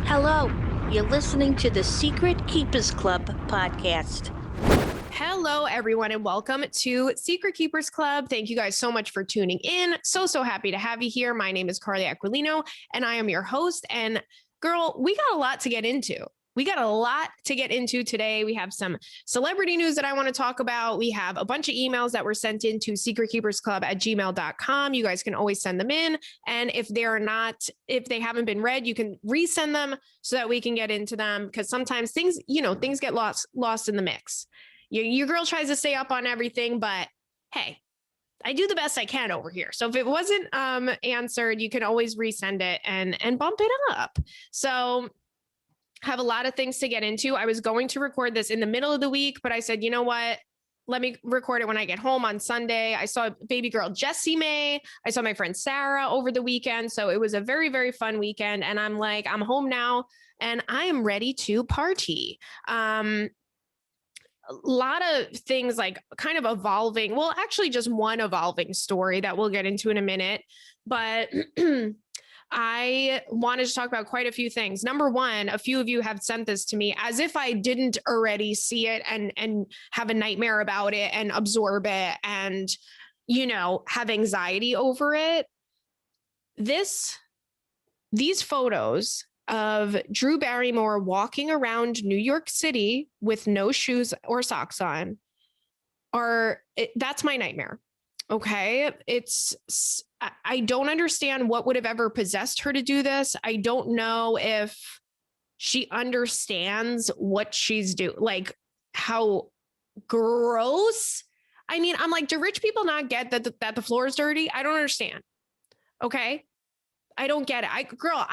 Hello, you're listening to the Secret Keepers Club podcast. Hello, everyone, and welcome to Secret Keepers Club. Thank you guys so much for tuning in. So happy to have you here. My name is Carly Aquilino, and I am your host. And girl, we got a lot to get into. Today. We have some celebrity news that I want to talk about. We have a bunch of emails that were sent in to secretkeepersclub@gmail.com. You guys can always send them in. And if they haven't been read, you can resend them so that we can get into them. Because sometimes things get lost in the mix. Your girl tries to stay up on everything, but hey, I do the best I can over here. So if it wasn't answered, you can always resend it and bump it up. So have a lot of things to get into. I was going to record this in the middle of the week, but I said, you know what? Let me record it when I get home on Sunday. I saw baby girl Jessie May. I saw my friend Sarah over the weekend. So it was a very, very fun weekend. And I'm like, I'm home now and I am ready to party. A lot of things like kind of evolving. Well, actually just one evolving story that we'll get into in a minute. But I wanted to talk about quite a few things. Number one, a few of you have sent this to me as if I didn't already see it and have a nightmare about it and absorb it and, have anxiety over it. These photos of Drew Barrymore walking around New York City with no shoes or socks on that's my nightmare. Okay. I don't understand what would have ever possessed her to do this. I don't know if she understands what she's doing, like how gross. I mean, I'm like, do rich people not get that the floor is dirty? I don't understand. Okay. I don't get it. I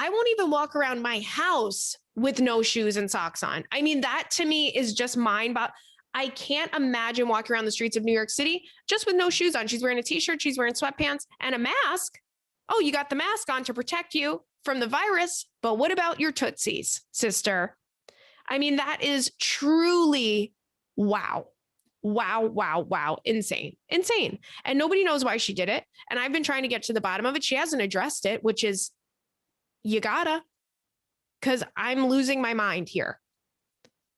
won't even walk around my house with no shoes and socks on. I mean, that to me is just mind-boggling. I can't imagine walking around the streets of New York City just with no shoes on. She's wearing a t-shirt, she's wearing sweatpants and a mask. Oh, you got the mask on to protect you from the virus. But what about your tootsies, sister? I mean, that is truly wow. Insane. And nobody knows why she did it. And I've been trying to get to the bottom of it. She hasn't addressed it, which is you gotta, because I'm losing my mind here.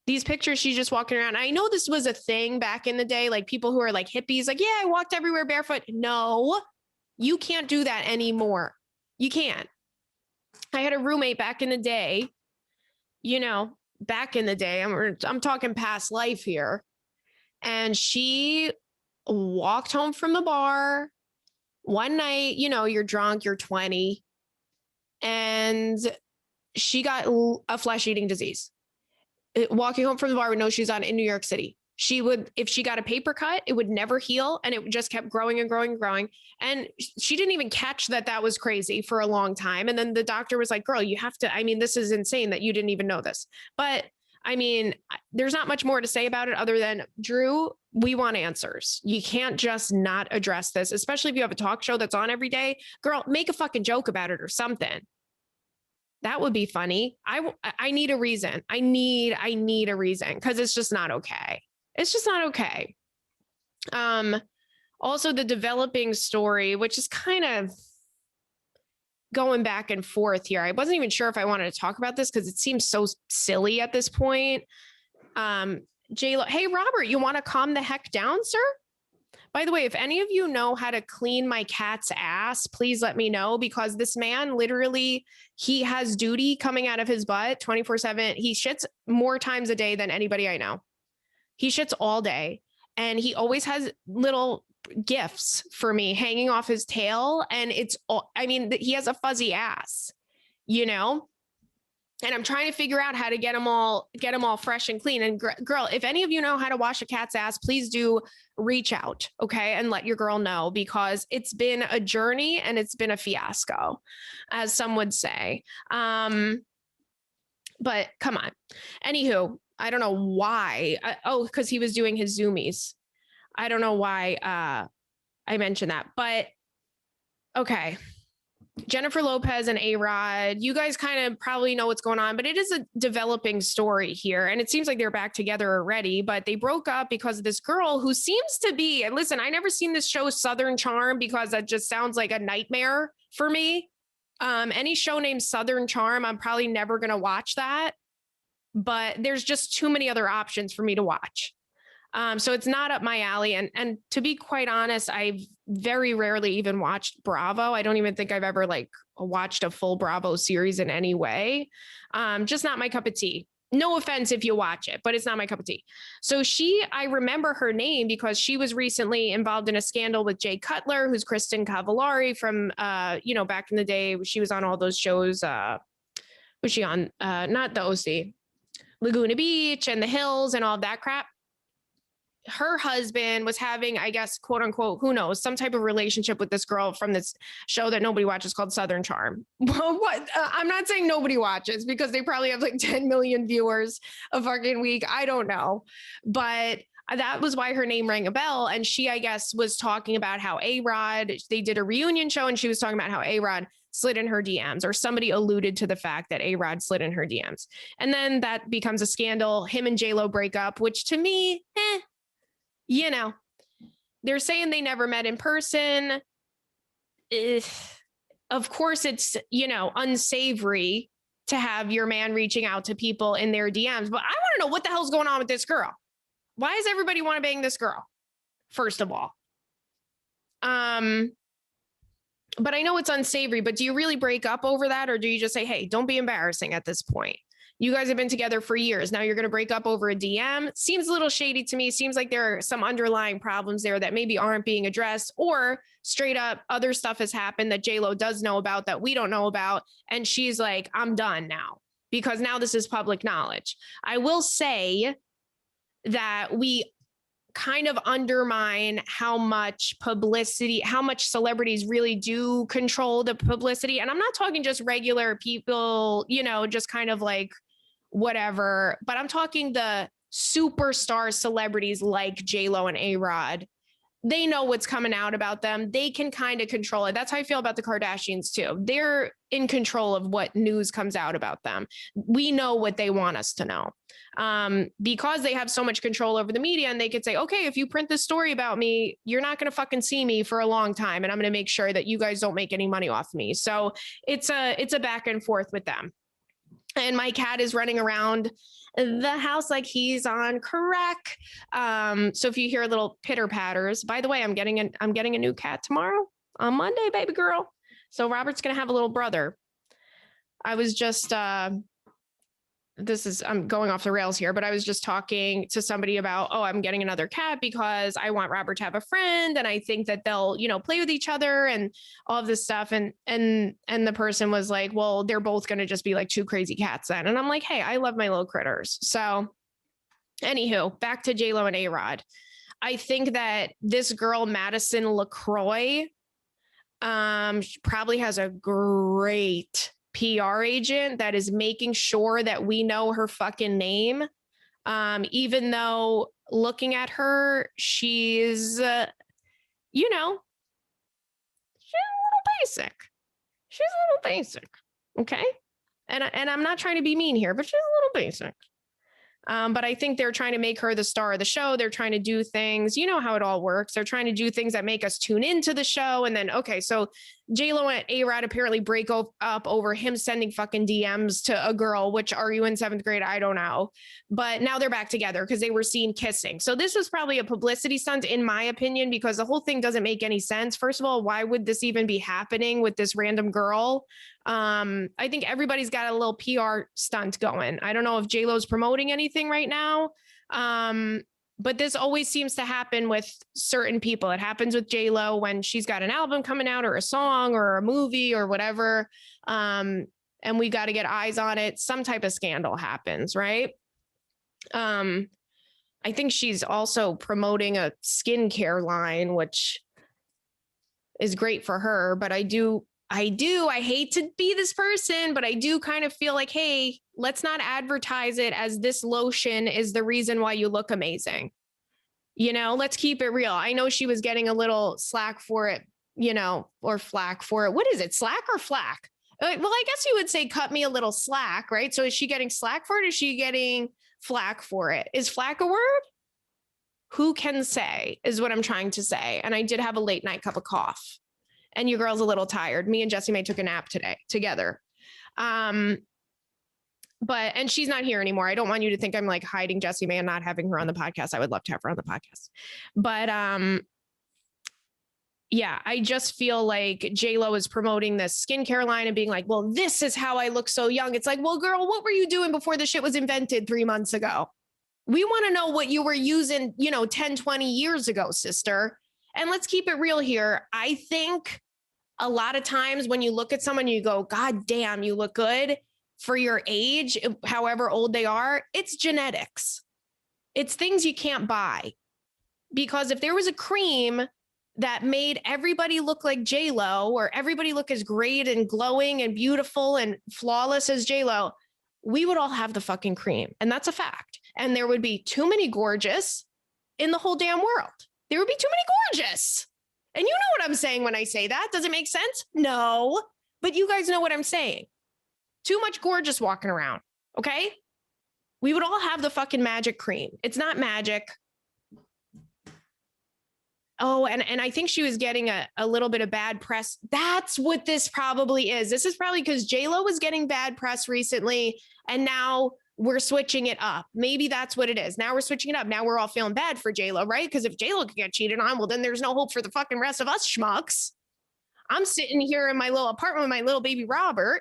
These pictures, she's just walking around. I know this was a thing back in the day, like people who are like hippies, like, yeah, I walked everywhere barefoot. No, you can't do that anymore. You can't. I had a roommate back in the day, I'm talking past life here. And she walked home from the bar one night, you're drunk, you're 20, and she got a flesh-eating disease. Walking home from the bar with no shoes on in New York City. If she got a paper cut, it would never heal. And it just kept growing and growing and growing. And she didn't even catch that was crazy for a long time. And then the doctor was like, girl, you have to, this is insane that you didn't even know this. But there's not much more to say about it other than, Drew, we want answers. You can't just not address this, especially if you have a talk show that's on every day. Girl, make a fucking joke about it or something. That would be funny. I need a reason. I need a reason because it's just not okay. It's just not okay. Also the developing story, which is kind of going back and forth here. I wasn't even sure if I wanted to talk about this because it seems so silly at this point. J-Lo, hey, Robert, you want to calm the heck down, sir? By the way, if any of you know how to clean my cat's ass, please let me know, because this man literally, he has duty coming out of his butt 24/7. He shits more times a day than anybody I know. He shits all day. And he always has little gifts for me hanging off his tail. And he has a fuzzy ass, and I'm trying to figure out how to get them all fresh and clean. And girl, if any of you know how to wash a cat's ass, please do reach out. Okay. And let your girl know, because it's been a journey and it's been a fiasco, as some would say. But come on. Anywho, I don't know why. Because he was doing his Zoomies. I don't know why I mentioned that, but okay. Jennifer Lopez and A-Rod, you guys kind of probably know what's going on, but it is a developing story here. And it seems like they're back together already, but they broke up because of this girl who seems to be, and listen, I never seen this show Southern Charm because that just sounds like a nightmare for me. Any show named Southern Charm, I'm probably never going to watch that, but there's just too many other options for me to watch. So it's not up my alley. And to be quite honest, I've very rarely even watched Bravo. I don't even think I've ever like watched a full Bravo series in any way. Just not my cup of tea. No offense if you watch it, but it's not my cup of tea. So I remember her name because she was recently involved in a scandal with Jay Cutler, who's Kristen Cavallari from, back in the day. She was on all those shows. Was she on, not the OC, Laguna Beach and The Hills and all that crap. Her husband was having, I guess, quote unquote, who knows, some type of relationship with this girl from this show that nobody watches called Southern Charm. What? I'm not saying nobody watches because they probably have like 10 million viewers a fucking week. I don't know. But that was why her name rang a bell. And she, I guess, was talking about how A-Rod, they did a reunion show and she was talking about how A-Rod slid in her DMs, or somebody alluded to the fact that A-Rod slid in her DMs. And then that becomes a scandal. Him and J-Lo break up, which to me, they're saying they never met in person. Of course, it's, unsavory to have your man reaching out to people in their DMs. But I want to know what the hell's going on with this girl. Why does everybody want to bang this girl? First of all. But I know it's unsavory, but do you really break up over that? Or do you just say, hey, don't be embarrassing at this point? You guys have been together for years. Now you're going to break up over a DM. Seems a little shady to me. Seems like there are some underlying problems there that maybe aren't being addressed, or straight up other stuff has happened that J-Lo does know about that we don't know about. And she's like, I'm done now because now this is public knowledge. I will say that we kind of undermine how much publicity, how much celebrities really do control the publicity. And I'm not talking just regular people, just kind of like whatever, but I'm talking the superstar celebrities like J-Lo and A-Rod. They know what's coming out about them. They can kind of control it. That's how I feel about the Kardashians too. They're in control of what news comes out about them. We know what they want us to know. Because they have so much control over the media, and they could say, okay, if you print this story about me, you're not going to fucking see me for a long time. And I'm going to make sure that you guys don't make any money off me. So it's a back and forth with them. And my cat is running around the house like he's on crack. So if you hear little pitter patters, by the way, I'm getting a new cat tomorrow on Monday, baby girl. So Robert's going to have a little brother. I was just, I'm going off the rails here, but I was just talking to somebody about, I'm getting another cat because I want Robert to have a friend. And I think that they'll, play with each other and all of this stuff. And the person was like, well, they're both going to just be like two crazy cats then. And I'm like, hey, I love my little critters. So anywho, back to J-Lo and A-Rod. I think that this girl, Madison LaCroix, she probably has a great PR agent that is making sure that we know her fucking name. Even though looking at her, she's, she's a little basic. She's a little basic. Okay. And I'm not trying to be mean here, but she's a little basic. But I think they're trying to make her the star of the show. They're trying to do things, you know how it all works. They're trying to do things that make us tune into the show. And then, okay, so J-Lo and A-Rod apparently break up over him sending fucking DMs to a girl, which are you in 7th grade? I don't know. But now they're back together because they were seen kissing. So this was probably a publicity stunt, in my opinion, because the whole thing doesn't make any sense. First of all, why would this even be happening with this random girl? I think everybody's got a little PR stunt going. I don't know if J-Lo's promoting anything right now. But this always seems to happen with certain people. It happens with J-Lo when she's got an album coming out or a song or a movie or whatever. And we got to get eyes on it. Some type of scandal happens, right? I think she's also promoting a skincare line, which is great for her. But I hate to be this person, but I do kind of feel like, hey, let's not advertise it as this lotion is the reason why you look amazing. Let's keep it real. I know she was getting a little slack for it, or flack for it. What is it? Slack or flack? Well, I guess you would say cut me a little slack, right? So is she getting slack for it? Or is she getting flack for it? Is flack a word? Who can say is what I'm trying to say. And I did have a late night cup of cough. and your girl's a little tired. Me and Jessie May took a nap today together. And she's not here anymore. I don't want you to think I'm like hiding Jessie May and not having her on the podcast. I would love to have her on the podcast. But yeah, I just feel like J-Lo is promoting this skincare line and being like, well, this is how I look so young. It's like, well, girl, what were you doing before the shit was invented 3 months ago? We want to know what you were using, 10, 20 years ago, sister. And let's keep it real here. I think a lot of times when you look at someone, you go, God damn, you look good for your age, however old they are. It's genetics. It's things you can't buy. Because if there was a cream that made everybody look like J-Lo or everybody look as great and glowing and beautiful and flawless as J-Lo, we would all have the fucking cream. And that's a fact. And there would be too many gorgeous in the whole damn world. There would be too many gorgeous. And you know what I'm saying when I say that. Does it make sense? No. But you guys know what I'm saying. Too much gorgeous walking around. Okay? We would all have the fucking magic cream. It's not magic. Oh, and I think she was getting a little bit of bad press. That's what this probably is. This is probably because J-Lo was getting bad press recently, and now we're switching it up. Maybe that's what it is. Now we're switching it up. Now we're all feeling bad for J-Lo, right? Because if J-Lo could get cheated on, well, then there's no hope for the fucking rest of us schmucks. I'm sitting here in my little apartment with my little baby Robert,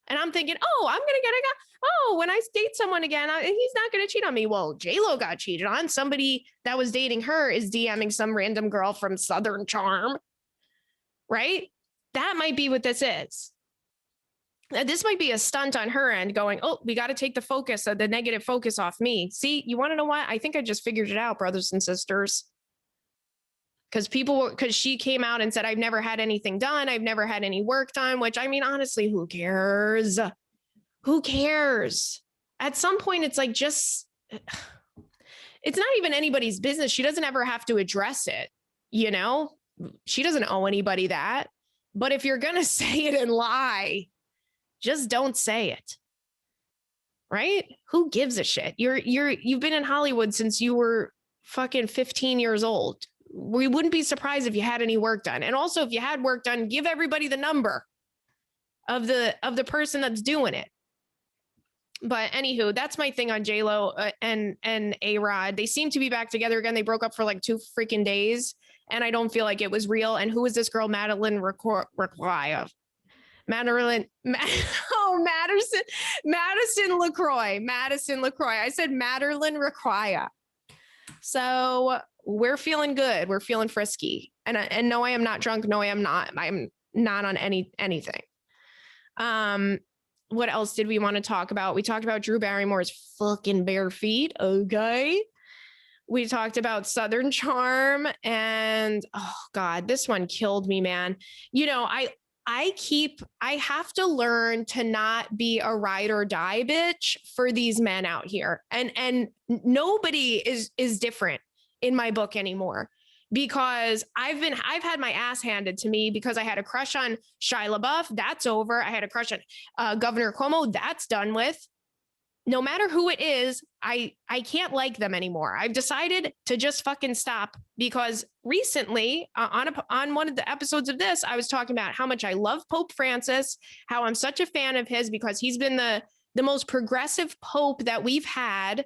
and I'm thinking, oh, I'm going to get a guy. Oh, when I date someone again, he's not going to cheat on me. Well, J-Lo got cheated on. Somebody that was dating her is DMing some random girl from Southern Charm, right? That might be what this is. This might be a stunt on her end going, oh, we got to take the negative focus off me. See, you want to know what? I think I just figured it out, brothers and sisters. Because she came out and said, I've never had anything done. I've never had any work done, which I mean, honestly, who cares? Who cares? At some point, it's like it's not even anybody's business. She doesn't ever have to address it. She doesn't owe anybody that. But if you're going to say it and lie, just don't say it. Right? Who gives a shit? You've been in Hollywood since you were fucking 15 years old. We wouldn't be surprised if you had any work done. And also if you had work done, give everybody the number of the person that's doing it. But anywho, that's my thing on J-Lo and A-Rod. They seem to be back together again. They broke up for like 2 freaking days, and I don't feel like it was real. And who is this girl, Madison LaCroix? Madison LaCroix. I said Madeline LaCroix. So we're feeling good. We're feeling frisky. And no, I am not drunk. No, I am not. I'm not on anything. What else did we want to talk about? We talked about Drew Barrymore's fucking bare feet. Okay. We talked about Southern Charm, and oh God, this one killed me, man. I have to learn to not be a ride or die bitch for these men out here. And nobody is different in my book anymore, because I've had my ass handed to me because I had a crush on Shia LaBeouf. That's over. I had a crush on Governor Cuomo. That's done with. No matter who it is, I can't like them anymore. I've decided to just fucking stop, because recently on one of the episodes of this, I was talking about how much I love Pope Francis, how I'm such a fan of his because he's been the most progressive Pope that we've had.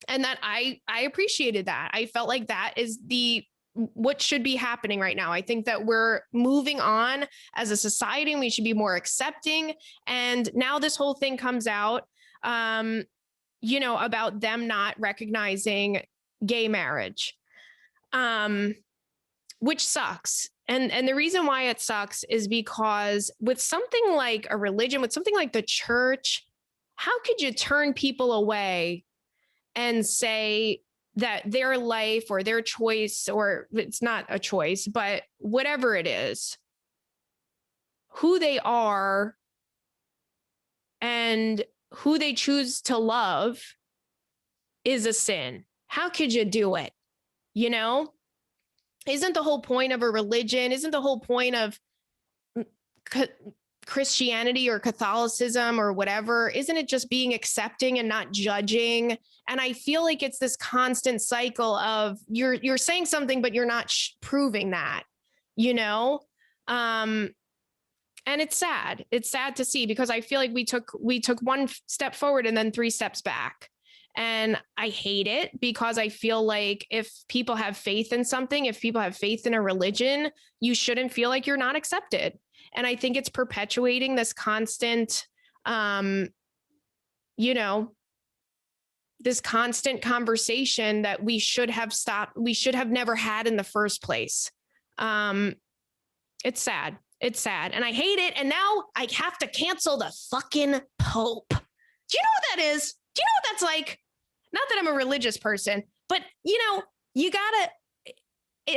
And that I appreciated that. I felt like that is what should be happening right now. I think that we're moving on as a society and we should be more accepting. And now this whole thing comes out, about them not recognizing gay marriage, which sucks. And the reason why it sucks is because with something like a religion, with something like the church, how could you turn people away and say that their life or their choice, or it's not a choice, but whatever it is, who they are and who they choose to love is a sin? How could you do it? Isn't the whole point of a religion, isn't the whole point of Christianity or Catholicism or whatever, isn't it just being accepting and not judging? And I feel like it's this constant cycle of you're saying something, but you're not proving that. you know? And it's sad. It's sad to see because I feel like we took one step forward and then 3 steps back. And I hate it because I feel like if people have faith in something, if people have faith in a religion, you shouldn't feel like you're not accepted. And I think it's perpetuating this constant, this constant conversation that we should have stopped. We should have never had in the first place. It's sad. It's sad. And I hate it. And now I have to cancel the fucking Pope. Do you know what that is? Do you know what that's like? Not that I'm a religious person, but it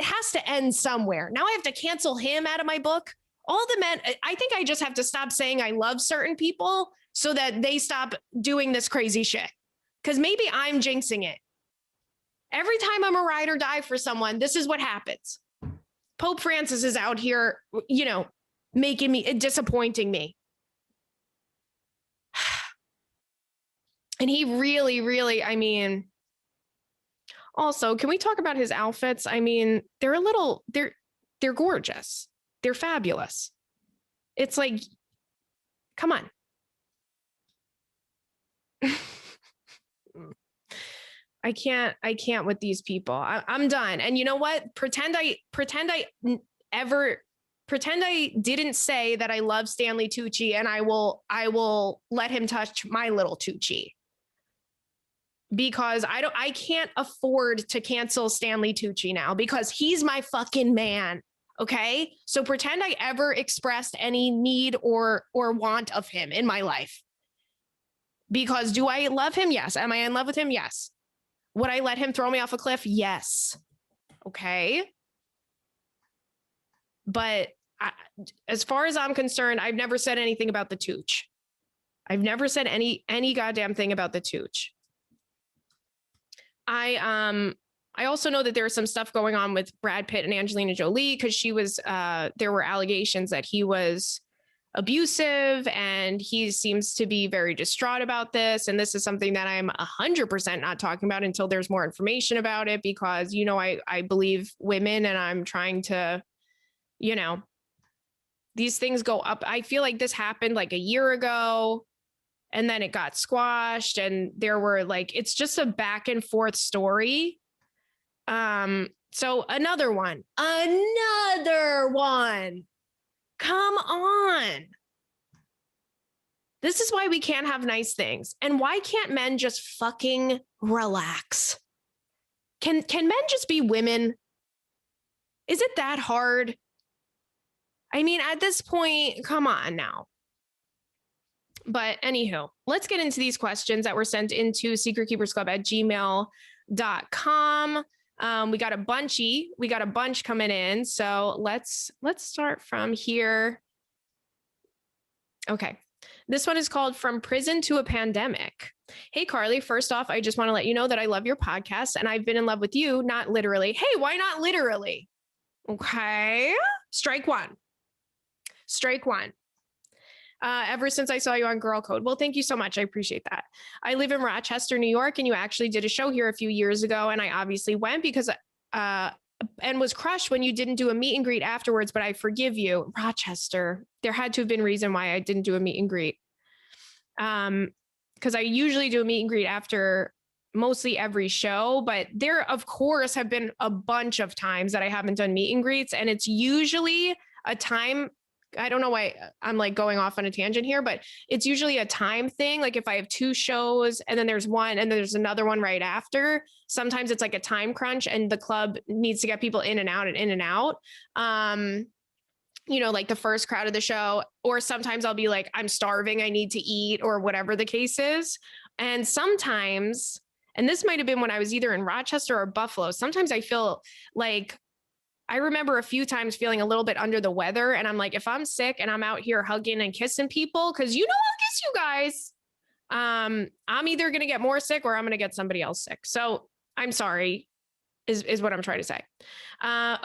has to end somewhere. Now I have to cancel him out of my book. All the men, I think I just have to stop saying I love certain people so that they stop doing this crazy shit. Because maybe I'm jinxing it. Every time I'm a ride or die for someone, this is what happens. Pope Francis is out here, disappointing me. And he really, really, also, can we talk about his outfits? They're gorgeous. They're fabulous. It's like, come on. I can't with these people. I'm done. And you know what? Pretend I didn't say that I love Stanley Tucci, and I will let him touch my little Tucci. Because I can't afford to cancel Stanley Tucci now because he's my fucking man. Okay? So pretend I ever expressed any need or want of him in my life. Because do I love him? Yes. Am I in love with him? Yes. Would I let him throw me off a cliff? Yes. Okay. But as far as I'm concerned, I've never said anything about the Tooch. I've never said any goddamn thing about the Tooch. I also know that there's some stuff going on with Brad Pitt and Angelina Jolie because there were allegations that he was abusive, and he seems to be very distraught about this. And this is something that I'm 100% not talking about until there's more information about it, because, I believe women, and I'm trying to, these things go up. I feel like this happened like a year ago, and then it got squashed, and there were it's just a back and forth story. So another one. Come on. This is why we can't have nice things. And why can't men just fucking relax? Can men just be women? Is it that hard? At this point, come on now. But anywho, let's get into these questions that were sent into secretkeepersclub@gmail.com. We got a bunch coming in. So let's start from here. Okay. This one is called From Prison to a Pandemic. Hey, Carly, first off, I just want to let you know that I love your podcast and I've been in love with you, not literally. Hey, why not literally? Okay. Strike one. Ever since I saw you on Girl Code. Well, thank you so much. I appreciate that. I live in Rochester, New York, and you actually did a show here a few years ago. And I obviously went because, and was crushed when you didn't do a meet and greet afterwards, but I forgive you. Rochester, there had to have been a reason why I didn't do a meet and greet. Because I usually do a meet and greet after mostly every show, but there, of course, have been a bunch of times that I haven't done meet and greets. And it's usually a time, I don't know why I'm going off on a tangent here, but it's usually a time thing. Like if I have 2 shows and then there's one and then there's another one right after, sometimes it's like a time crunch and the club needs to get people in and out and in and out. Like the first crowd of the show, or sometimes I'll be like, I'm starving, I need to eat, or whatever the case is. And sometimes, and this might've been when I was either in Rochester or Buffalo, sometimes I feel like, I remember a few times feeling a little bit under the weather. And I'm like, if I'm sick and I'm out here hugging and kissing people, because I'll kiss you guys, I'm either going to get more sick or I'm going to get somebody else sick. So I'm sorry is what I'm trying to say.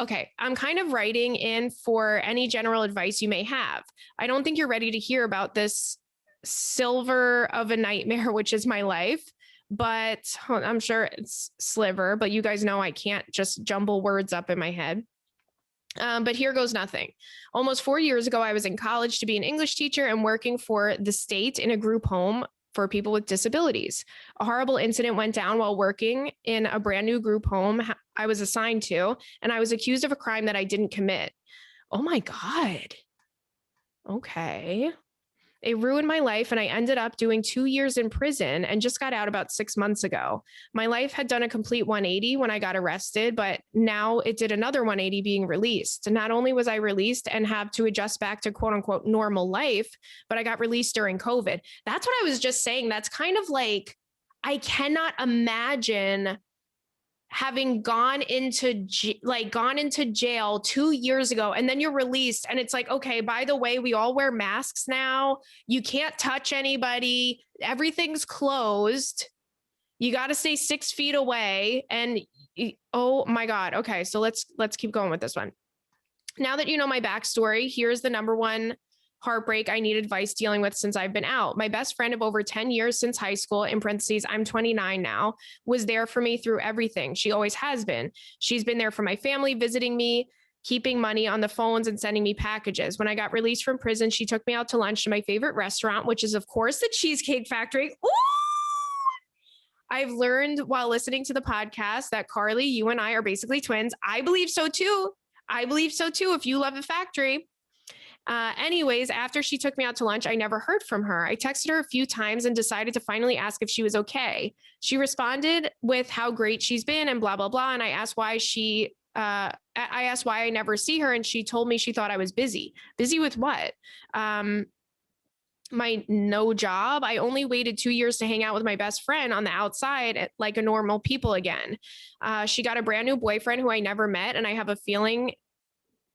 Okay. I'm kind of writing in for any general advice you may have. I don't think you're ready to hear about this silver of a nightmare, which is my life. But I'm sure it's sliver, but you guys know I can't just jumble words up in my head. But here goes nothing. Almost 4 years ago, I was in college to be an English teacher and working for the state in a group home for people with disabilities. A horrible incident went down while working in a brand new group home I was assigned to, and I was accused of a crime that I didn't commit. Oh my God. Okay. It ruined my life, and I ended up doing 2 years in prison and just got out about 6 months ago. My life had done a complete 180 when I got arrested, but now it did another 180 being released. Not only was I released and have to adjust back to quote unquote normal life, but I got released during COVID. That's what I was just saying. That's kind of like, I cannot imagine having gone into jail 2 years ago, and then you're released, and it's like, okay, by the way, we all wear masks now, you can't touch anybody, everything's closed, you got to stay 6 feet away, and oh my God. Okay, so let's keep going with this one. Now that you know my backstory, here's the number one heartbreak I need advice dealing with since I've been out. My best friend of over 10 years since high school, in parentheses, I'm 29 now, was there for me through everything. She always has been. She's been there for my family, visiting me, keeping money on the phones, and sending me packages. When I got released from prison, she took me out to lunch to my favorite restaurant, which is, of course, the Cheesecake Factory. Ooh! I've learned while listening to the podcast that Carly, you and I are basically twins. I believe so too. If you love a factory. Anyways, after she took me out to lunch, I never heard from her. I texted her a few times and decided to finally ask if she was okay. She responded with how great she's been and blah, blah, blah. And I asked why I never see her. And she told me she thought I was busy. Busy with what? My no job. I only waited 2 years to hang out with my best friend on the outside like a normal people again. She got a brand new boyfriend who I never met, and I have a feeling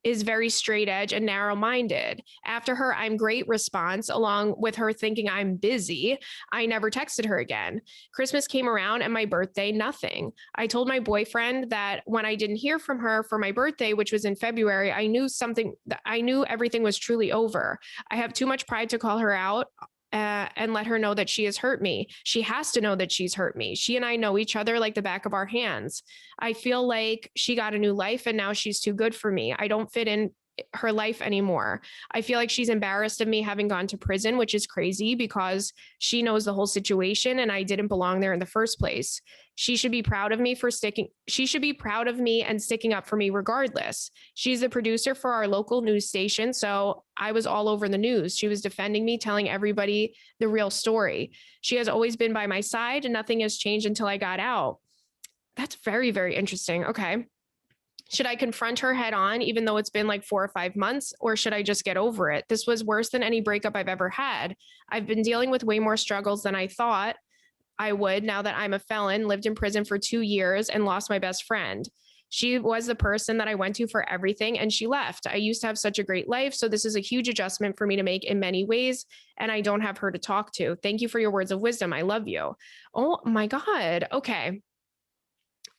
is very straight edge and narrow minded. After her I'm great response, along with her thinking I'm busy, I never texted her again. Christmas came around and my birthday, nothing. I told my boyfriend that when I didn't hear from her for my birthday, which was in February, I knew everything was truly over. I have too much pride to call her out and let her know that she has hurt me. She has to know that she's hurt me. She and I know each other like the back of our hands. I feel like she got a new life and now she's too good for me. I don't fit in her life anymore. I feel like she's embarrassed of me having gone to prison, which is crazy because she knows the whole situation and I didn't belong there in the first place. She should be proud of me and sticking up for me regardless. She's the producer for our local news station, so I was all over the news. She was defending me, telling everybody the real story. She has always been by my side and nothing has changed until I got out. That's very, very interesting. Okay. Should I confront her head on, even though it's been like 4 or 5 months, or should I just get over it? This was worse than any breakup I've ever had. I've been dealing with way more struggles than I thought I would now that I'm a felon, lived in prison for 2 years, and lost my best friend. She was the person that I went to for everything, and she left. I used to have such a great life, so this is a huge adjustment for me to make in many ways, and I don't have her to talk to. Thank you for your words of wisdom. I love you. Oh my God. Okay.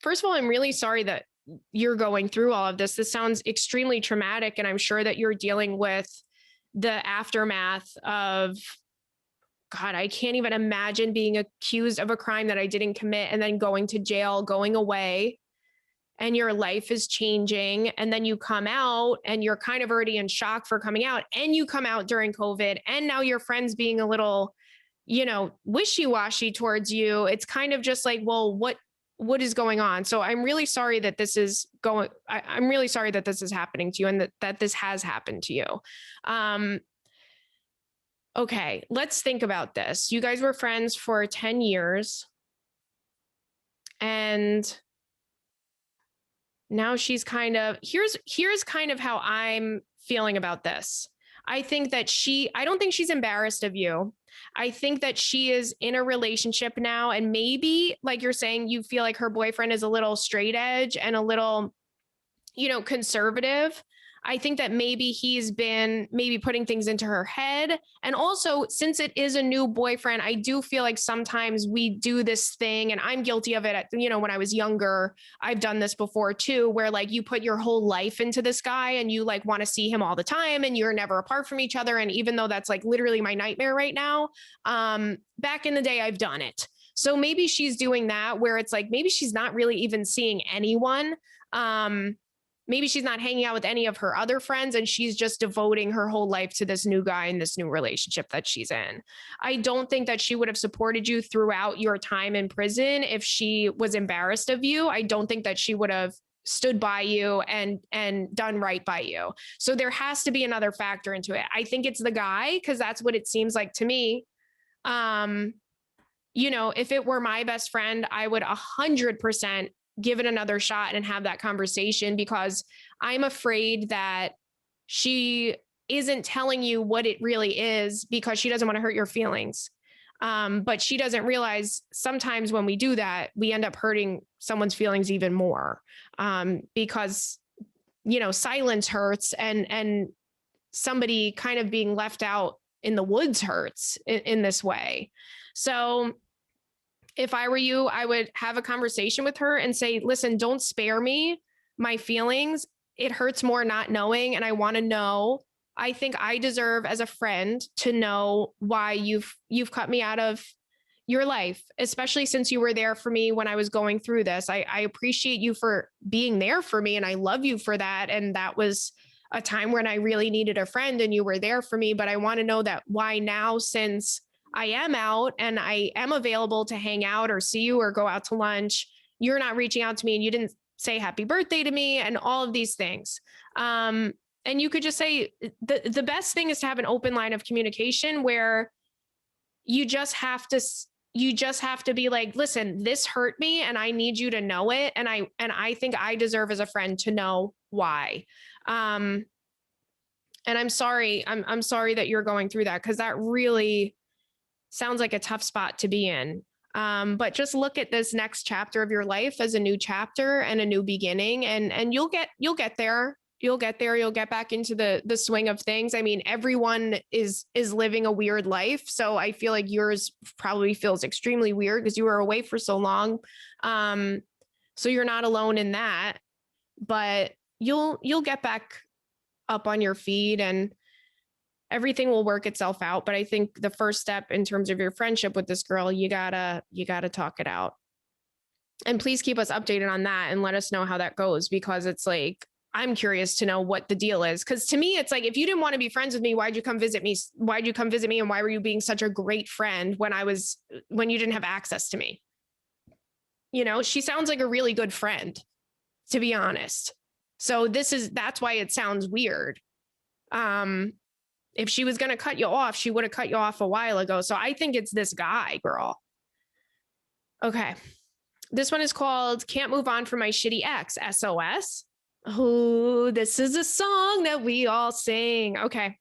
First of all, I'm really sorry that you're going through all of this. This sounds extremely traumatic, and I'm sure that you're dealing with the aftermath of, God, I can't even imagine being accused of a crime that I didn't commit and then going to jail, going away, and your life is changing. And then you come out and you're kind of already in shock for coming out, and you come out during COVID, and now your friends being a little, wishy-washy towards you. It's kind of just like, well, what is going on? So I'm really sorry that this is I'm really sorry that this is happening to you and that this has happened to you. Okay, let's think about this. You guys were friends for 10 years. And now she's kind of, here's kind of how I'm feeling about this. I don't think she's embarrassed of you. I think that she is in a relationship now, and maybe, like you're saying, you feel like her boyfriend is a little straight edge and a little, conservative. I think that maybe he's been putting things into her head. And also, since it is a new boyfriend, I do feel like sometimes we do this thing, and I'm guilty of it. When I was younger, I've done this before too, where like you put your whole life into this guy and you like want to see him all the time and you're never apart from each other. And even though that's like literally my nightmare right now, back in the day, I've done it. So maybe she's doing that, where it's like, maybe she's not really even seeing anyone. maybe she's not hanging out with any of her other friends and she's just devoting her whole life to this new guy and this new relationship that she's in. I don't think that she would have supported you throughout your time in prison if she was embarrassed of you. I don't think that she would have stood by you and done right by you. So there has to be another factor into it. I think it's the guy, because that's what it seems like to me. If it were my best friend, I would 100% give it another shot and have that conversation, because I'm afraid that she isn't telling you what it really is because she doesn't want to hurt your feelings. But she doesn't realize sometimes when we do that, we end up hurting someone's feelings even more, because, silence hurts, and somebody kind of being left out in the woods hurts in this way. So if I were you, I would have a conversation with her and say, listen, don't spare me my feelings. It hurts more not knowing. And I want to know. I think I deserve as a friend to know why you've cut me out of your life, especially since you were there for me when I was going through this. I appreciate you for being there for me, and I love you for that. And that was a time when I really needed a friend and you were there for me. But I want to know that why now, since I am out and I am available to hang out or see you or go out to lunch, you're not reaching out to me and you didn't say happy birthday to me and all of these things. And you could just say the best thing is to have an open line of communication where you just have to be like, listen, this hurt me and I need you to know it. And I think I deserve as a friend to know why. And I'm sorry. I'm sorry that you're going through that, because that really sounds like a tough spot to be in. But just look at this next chapter of your life as a new chapter and a new beginning, and you'll get there. You'll get there. You'll get back into the swing of things. I mean, everyone is living a weird life. So I feel like yours probably feels extremely weird because you were away for so long. So you're not alone in that, but you'll get back up on your feet and everything will work itself out. But I think the first step in terms of your friendship with this girl, you gotta talk it out. And please keep us updated on that and let us know how that goes, because it's like, I'm curious to know what the deal is. Because to me, it's like, if you didn't want to be friends with me, why'd you come visit me? Why'd you come visit me? And why were you being such a great friend when you didn't have access to me? She sounds like a really good friend, to be honest. So that's why it sounds weird. If she was going to cut you off, she would have cut you off a while ago. So I think it's this guy, girl. Okay. This one is called Can't Move On From My Shitty Ex, SOS. Oh, this is a song that we all sing. Okay.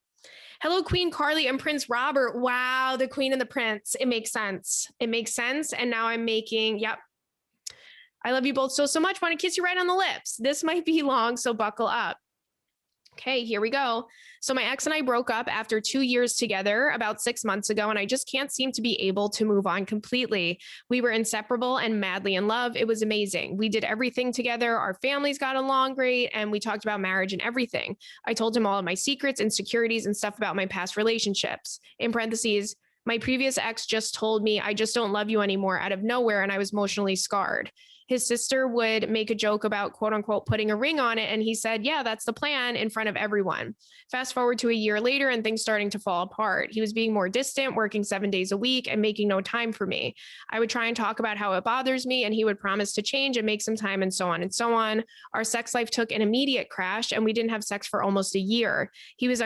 Hello, Queen Carly and Prince Robert. Wow, the Queen and the Prince. It makes sense. And now I'm making, yep. I love you both so much. Want to kiss you right on the lips. This might be long, so buckle up. Okay, here we go. So my ex and I broke up after 2 years together about 6 months ago, and I just can't seem to be able to move on completely. We were inseparable and madly in love. It was amazing. We did everything together. Our families got along great, and we talked about marriage and everything. I told him all of my secrets, insecurities, and stuff about my past relationships. In parentheses, my previous ex just told me, I just don't love you anymore, out of nowhere, and I was emotionally scarred. His sister would make a joke about, quote unquote, putting a ring on it. And he said, yeah, that's the plan, in front of everyone. Fast forward to a year later and things starting to fall apart. He was being more distant, working 7 days a week and making no time for me. I would try and talk about how it bothers me, and he would promise to change and make some time, and so on and so on. Our sex life took an immediate crash and we didn't have sex for almost a year. He was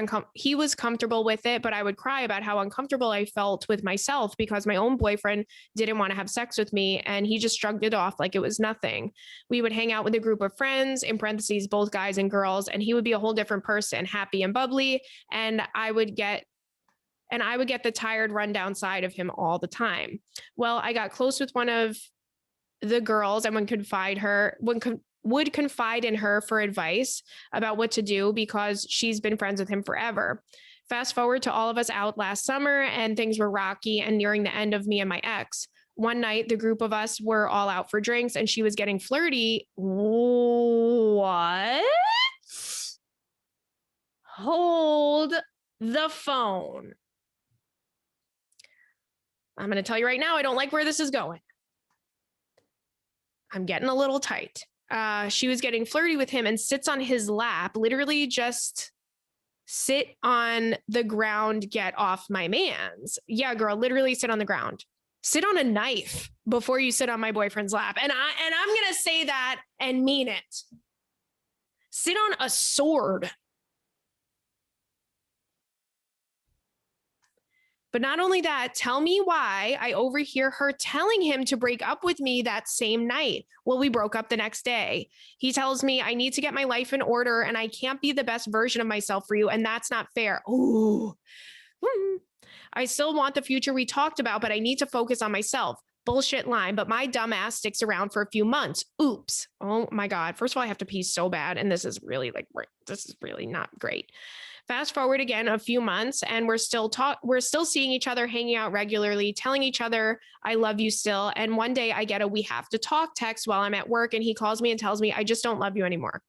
comfortable with it, but I would cry about how uncomfortable I felt with myself because my own boyfriend didn't want to have sex with me, and he just shrugged it off like it was nothing. We would hang out with a group of friends, in parentheses, both guys and girls, and he would be a whole different person, happy and bubbly, and I would get the tired, rundown side of him all the time. Well, I got close with one of the girls and would confide in her for advice about what to do because she's been friends with him forever. Fast forward to all of us out last summer, and things were rocky and nearing the end of me and my ex. One night, the group of us were all out for drinks and she was getting flirty. What? Hold the phone. I'm going to tell you right now, I don't like where this is going. I'm getting a little tight. she was getting flirty with him and sits on his lap, literally just sit on the ground, get off my man's. Yeah, girl, literally sit on the ground. Sit on a knife before you sit on my boyfriend's lap. And I'm going to say that and mean it. Sit on a sword. But not only that, tell me why I overhear her telling him to break up with me that same night. Well, we broke up the next day. He tells me I need to get my life in order and I can't be the best version of myself for you. And that's not fair. Ooh. I still want the future we talked about, but I need to focus on myself. Bullshit line, but my dumb ass sticks around for a few months. Oops. Oh my God. First of all, I have to pee so bad. And this is really not great. Fast forward again a few months and we're still seeing each other, hanging out regularly, telling each other, I love you still. And one day I get a, we have to talk text while I'm at work. And he calls me and tells me, I just don't love you anymore.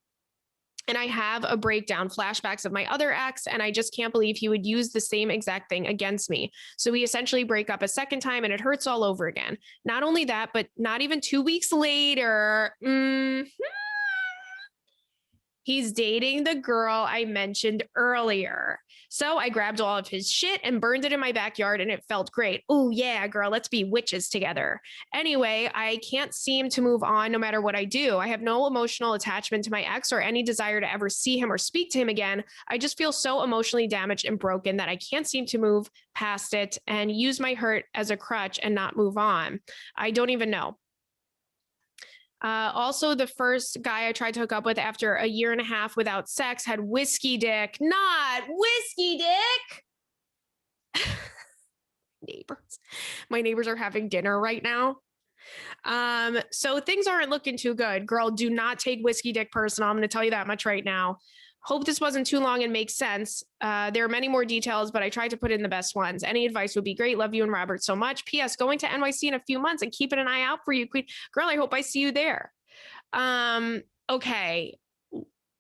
And I have a breakdown, flashbacks of my other ex, and I just can't believe he would use the same exact thing against me. So we essentially break up a second time and it hurts all over again. Not only that, but not even 2 weeks later, he's dating the girl I mentioned earlier. So I grabbed all of his shit and burned it in my backyard and it felt great. Oh yeah, girl, let's be witches together. Anyway, I can't seem to move on no matter what I do. I have no emotional attachment to my ex or any desire to ever see him or speak to him again. I just feel so emotionally damaged and broken that I can't seem to move past it and use my hurt as a crutch and not move on. I don't even know. Also, the first guy I tried to hook up with after a year and a half without sex had whiskey dick, not whiskey dick. Neighbors. My neighbors are having dinner right now. So things aren't looking too good. Girl, do not take whiskey dick personal. I'm going to tell you that much right now. Hope this wasn't too long and makes sense. There are many more details, but I tried to put in the best ones. Any advice would be great. Love you and Robert so much. P.S. Going to NYC in a few months and keeping an eye out for you, Queen. Girl, I hope I see you there. Okay.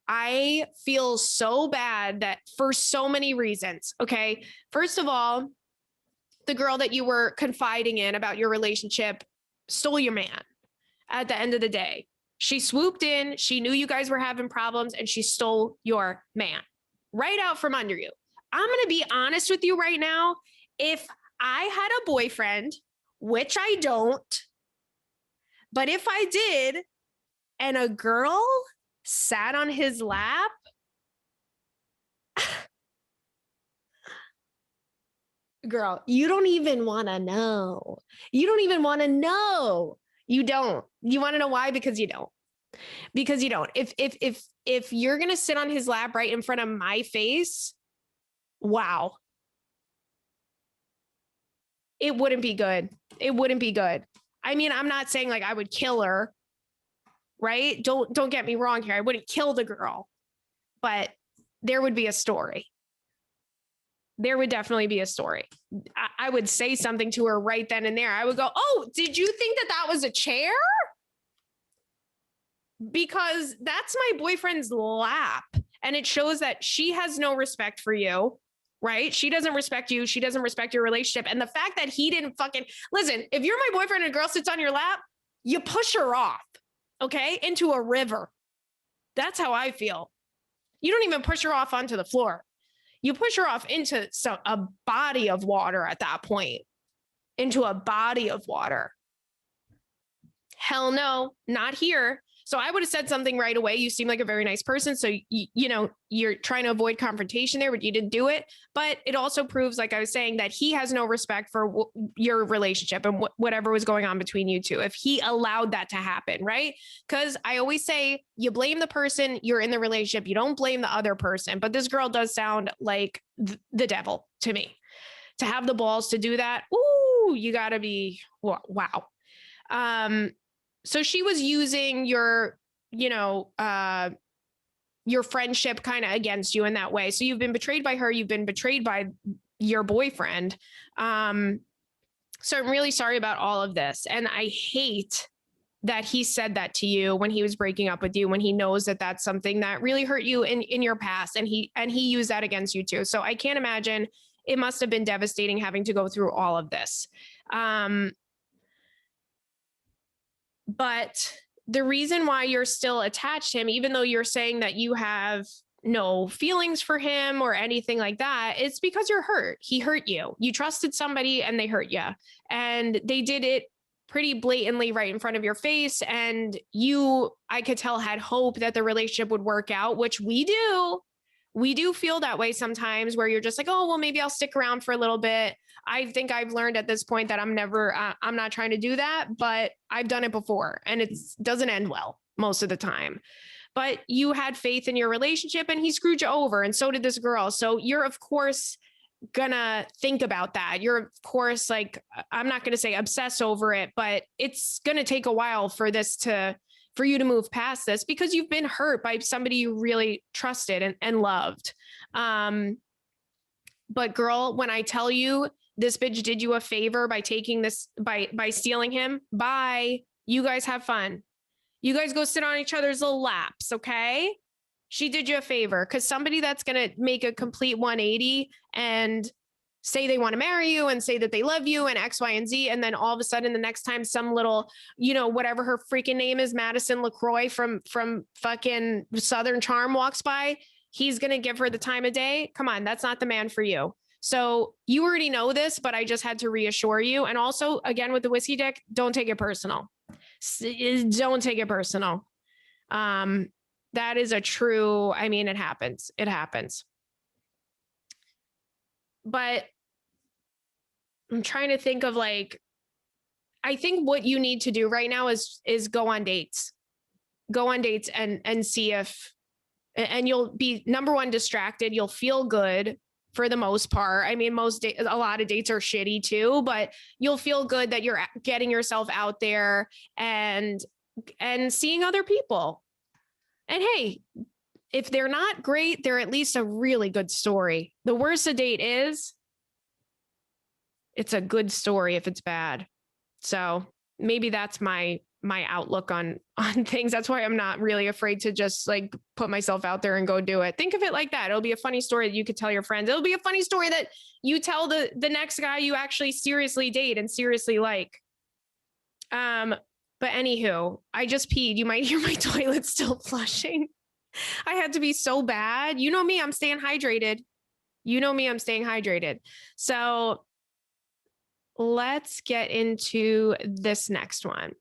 I feel so bad that for so many reasons. Okay. First of all, the girl that you were confiding in about your relationship stole your man at the end of the day. She swooped in, she knew you guys were having problems, and she stole your man right out from under you. I'm going to be honest with you right now. If I had a boyfriend, which I don't, but if I did, and a girl sat on his lap, girl, you don't even want to know. You don't even want to know. You don't. You want to know why? Because you don't. Because you don't. If you're going to sit on his lap right in front of my face, wow. It wouldn't be good. It wouldn't be good. I mean, I'm not saying like I would kill her, right? Don't get me wrong here. I wouldn't kill the girl, but there would be a story. There would definitely be a story. I would say something to her right then and there. I would go, oh, did you think that was a chair? Because that's my boyfriend's lap. And it shows that she has no respect for you, right? She doesn't respect you. She doesn't respect your relationship. And the fact that he didn't listen, if you're my boyfriend and a girl sits on your lap, you push her off, okay? Into a river. That's how I feel. You don't even push her off onto the floor. You push her off into a body of water at that point. Into a body of water. Hell no, not here. So I would have said something right away. You seem like a very nice person. So, you're trying to avoid confrontation there, but you didn't do it. But it also proves, like I was saying, that he has no respect for your relationship and whatever was going on between you two. If he allowed that to happen, right? Because I always say you blame the person you're in the relationship. You don't blame the other person. But this girl does sound like the devil to me. To have the balls to do that, ooh, you got to be, wow. So she was using your friendship kind of against you in that way. So you've been betrayed by her. You've been betrayed by your boyfriend. So I'm really sorry about all of this. And I hate that he said that to you when he was breaking up with you, when he knows that that's something that really hurt you in your past. And he used that against you too. So I can't imagine. It must have been devastating having to go through all of this. But the reason why you're still attached to him, even though you're saying that you have no feelings for him or anything like that, it's because you're hurt. He hurt you. You trusted somebody and they hurt you. And they did it pretty blatantly right in front of your face. And you, I could tell, had hope that the relationship would work out, which we do. We do feel that way sometimes, where you're just like, oh, well, maybe I'll stick around for a little bit. I think I've learned at this point that I'm not trying to do that, but I've done it before and it doesn't end well most of the time. But you had faith in your relationship and he screwed you over, and so did this girl. So you're, of course, gonna think about that. You're, of course, like, I'm not gonna say obsess over it, but it's gonna take a while for you to move past this, because you've been hurt by somebody you really trusted and loved. But girl, when I tell you this bitch did you a favor by taking this, by stealing him, bye. You guys have fun. You guys go sit on each other's little laps, okay? She did you a favor, because somebody that's going to make a complete 180 and say they want to marry you and say that they love you and X, Y, and Z. And then all of a sudden, the next time some little, whatever her freaking name is, Madison LaCroix from fucking Southern Charm walks by, he's going to give her the time of day. Come on, that's not the man for you. So you already know this, but I just had to reassure you. And also, again, with the whiskey dick, don't take it personal. Don't take it personal. That is a true, I mean, it happens. It happens. But I'm trying to think of, like, I think what you need to do right now is go on dates. Go on dates and see if, and you'll be, number one, distracted. You'll feel good for the most part. I mean, a lot of dates are shitty too, but you'll feel good that you're getting yourself out there and seeing other people. And hey, if they're not great, they're at least a really good story. The worse a date is, it's a good story if it's bad. So maybe that's my outlook on things. That's why I'm not really afraid to just, like, put myself out there and go do it. Think of it like that. It'll be a funny story that you could tell your friends. It'll be a funny story that you tell the next guy you actually seriously date and seriously like. But anywho, I just peed. You might hear my toilet still flushing. I had to be so bad. You know me, I'm staying hydrated. So let's get into this next one.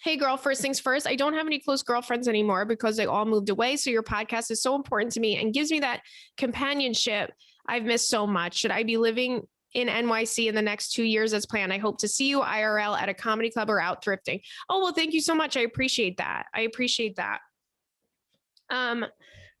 Hey girl, first things first, I don't have any close girlfriends anymore because they all moved away. So your podcast is so important to me and gives me that companionship I've missed so much. Should I be living in NYC in the next 2 years as planned? I hope to see you IRL at a comedy club or out thrifting. Oh, well, thank you so much. I appreciate that.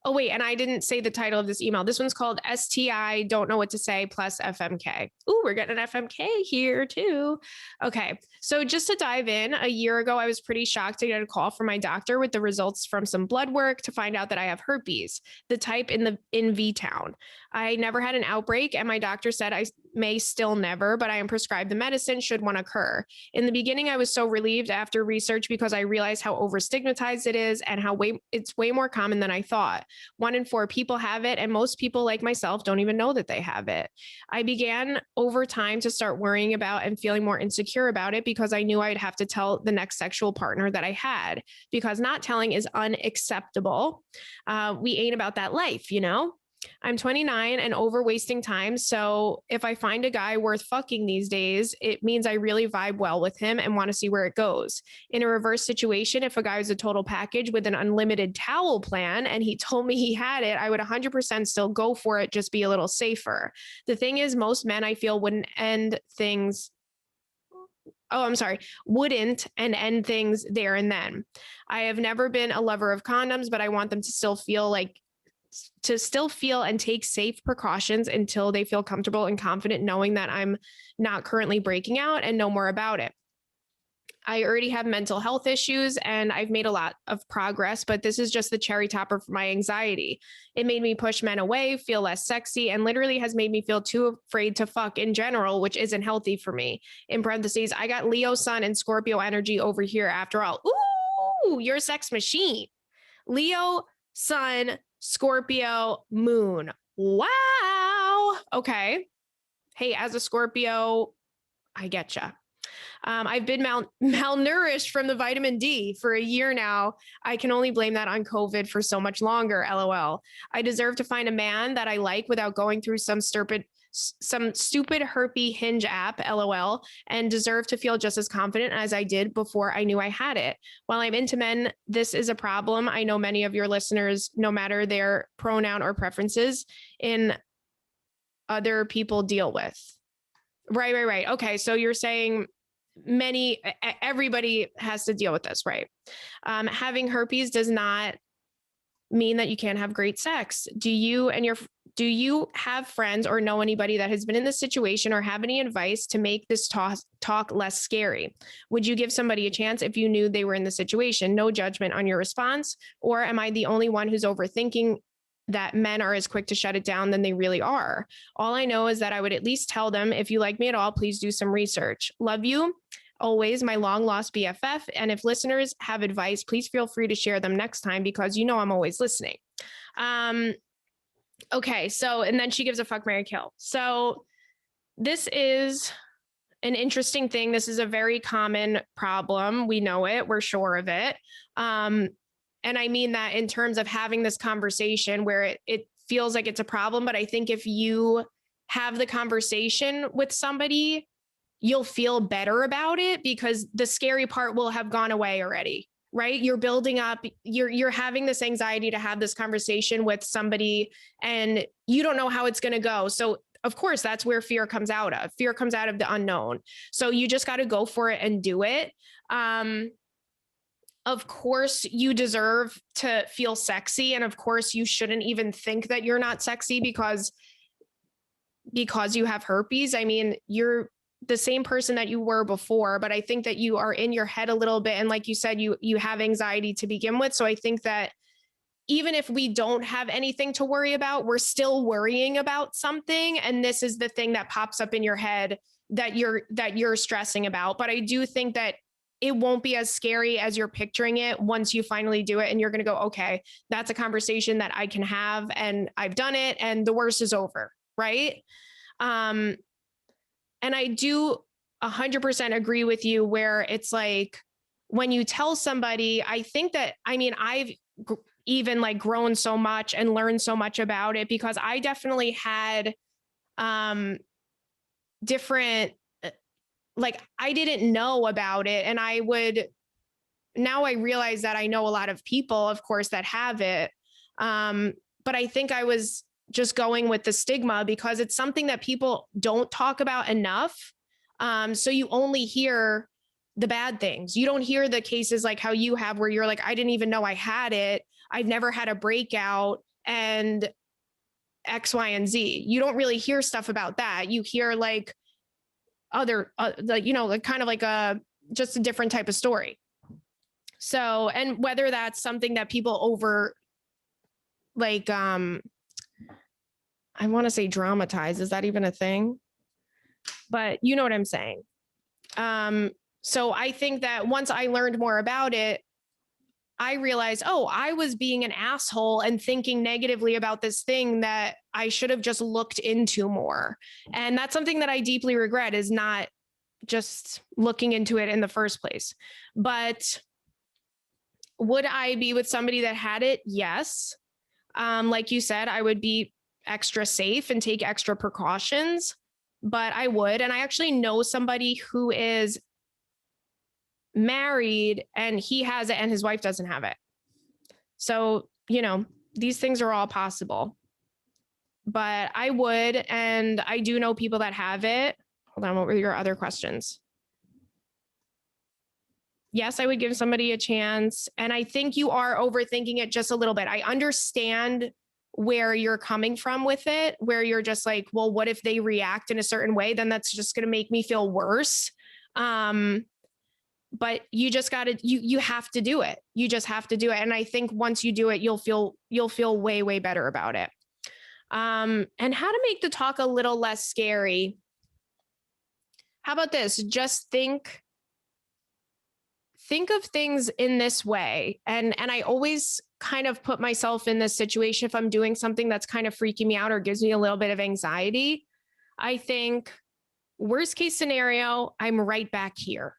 Oh, wait, and I didn't say the title of this email. This one's called STI Don't Know What to Say plus FMK. Ooh, we're getting an FMK here too. Okay, so just to dive in, a year ago, I was pretty shocked to get a call from my doctor with the results from some blood work to find out that I have herpes, the type in V-Town. I never had an outbreak, and my doctor said I may still never, but I am prescribed the medicine should one occur. In the beginning, I was so relieved after research because I realized how overstigmatized it is and how it's way more common than I thought. 1 in 4 people have it, and most people like myself don't even know that they have it. I began over time to start worrying about and feeling more insecure about it because I knew I'd have to tell the next sexual partner that I had, because not telling is unacceptable. We ain't about that life, you know? I'm 29 and over wasting time. So if I find a guy worth fucking these days, it means I really vibe well with him and want to see where it goes. In a reverse situation, if a guy was a total package with an unlimited towel plan and he told me he had it, I would 100% still go for it, just be a little safer. The thing is, most men I feel wouldn't end things there and then. I have never been a lover of condoms, but I want them to still feel and take safe precautions until they feel comfortable and confident knowing that I'm not currently breaking out and know more about it. I already have mental health issues and I've made a lot of progress, but this is just the cherry topper for my anxiety. It made me push men away, feel less sexy, and literally has made me feel too afraid to fuck in general, which isn't healthy for me. In parentheses, I got Leo, Sun, and Scorpio energy over here after all. Ooh, you're a sex machine. Leo, Sun, Scorpio, Moon. Wow. Okay. Hey, as a Scorpio, I getcha. I've been malnourished from the vitamin D for a year now. I can only blame that on COVID for so much longer. LOL. I deserve to find a man that I like without going through some stupid herpy hinge app, LOL, and deserve to feel just as confident as I did before I knew I had it. While I'm into men, this is a problem I know many of your listeners, no matter their pronoun or preferences, in other people deal with. Right. Okay. So you're saying everybody has to deal with this, right? Having herpes does not mean that you can't have great sex. Do you have friends or know anybody that has been in this situation, or have any advice to make this talk less scary? Would you give somebody a chance if you knew they were in the situation? No judgment on your response. Or am I the only one who's overthinking that men are as quick to shut it down than they really are? All I know is that I would at least tell them, if you like me at all, please do some research. Love you. Always, my long lost BFF. And if listeners have advice, please feel free to share them next time, because you know I'm always listening. Okay, so, and then she gives a fuck, marry, kill. So this is an interesting thing. This is a very common problem. We know it. We're sure of it. And I mean that in terms of having this conversation where it feels like it's a problem. But I think if you have the conversation with somebody, you'll feel better about it, because the scary part will have gone away already, right? You're building up, you're having this anxiety to have this conversation with somebody, and you don't know how it's going to go. So of course, that's where fear comes out of. Fear comes out of the unknown. So you just got to go for it and do it. Of course, you deserve to feel sexy. And of course, you shouldn't even think that you're not sexy because you have herpes. I mean, you're the same person that you were before, but I think that you are in your head a little bit. And like you said, you have anxiety to begin with. So I think that even if we don't have anything to worry about, we're still worrying about something. And this is the thing that pops up in your head that you're stressing about. But I do think that it won't be as scary as you're picturing it once you finally do it. And you're going to go, okay, that's a conversation that I can have, and I've done it, and the worst is over. Right. And I do 100% agree with you where it's like, when you tell somebody, I think that, I mean, I've even like grown so much and learned so much about it, because I definitely had different, like, I didn't know about it. And now I realize that I know a lot of people, of course, that have it. But I think I was just going with the stigma because it's something that people don't talk about enough. So you only hear the bad things. You don't hear the cases like how you have, where you're like, I didn't even know I had it. I've never had a breakout and X, Y, and Z. You don't really hear stuff about that. You hear like other, like, you know, like kind of like just a different type of story. So, and whether that's something that people over, like, I want to say dramatize. Is that even a thing? But you know what I'm saying? So I think that once I learned more about it, I realized, oh, I was being an asshole and thinking negatively about this thing that I should have just looked into more. And that's something that I deeply regret, is not just looking into it in the first place. But would I be with somebody that had it? Yes. Like you said, I would be extra safe and take extra precautions, but I would. And I actually know somebody who is married and he has it and his wife doesn't have it. So, you know, these things are all possible. But I would, and I do know people that have it. Hold on, what were your other questions? Yes, I would give somebody a chance. And I think you are overthinking it just a little bit. I understand where you're coming from with it, where you're just like, well, what if they react in a certain way? Then that's just going to make me feel worse. But you just got to, you have to do it. You just have to do it. And I think once you do it, you'll feel way, way better about it. And how to make the talk a little less scary. How about this? Just think of things in this way. And I always kind of put myself in this situation if I'm doing something that's kind of freaking me out or gives me a little bit of anxiety. I think, worst case scenario, I'm right back here,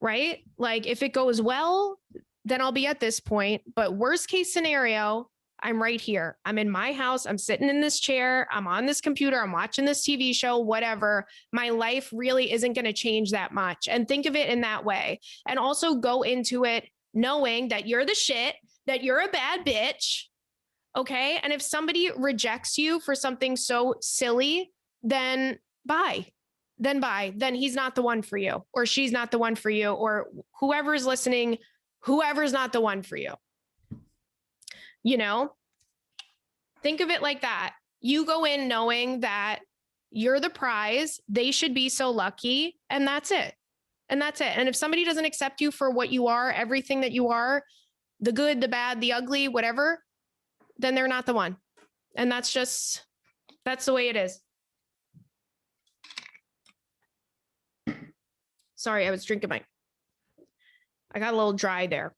right? Like if it goes well, then I'll be at this point. But worst case scenario, I'm right here. I'm in my house. I'm sitting in this chair. I'm on this computer. I'm watching this TV show, whatever. My life really isn't going to change that much. And think of it in that way. And also go into it knowing that you're the shit, that you're a bad bitch. Okay. And if somebody rejects you for something so silly, then bye. Then he's not the one for you, or she's not the one for you, or whoever's listening, whoever's not the one for you. You know, think of it like that. You go in knowing that you're the prize. They should be so lucky. And that's it. And that's it. And if somebody doesn't accept you for what you are, everything that you are, the good, the bad, the ugly, whatever, then they're not the one. And that's the way it is. Sorry, I was drinking I got a little dry there.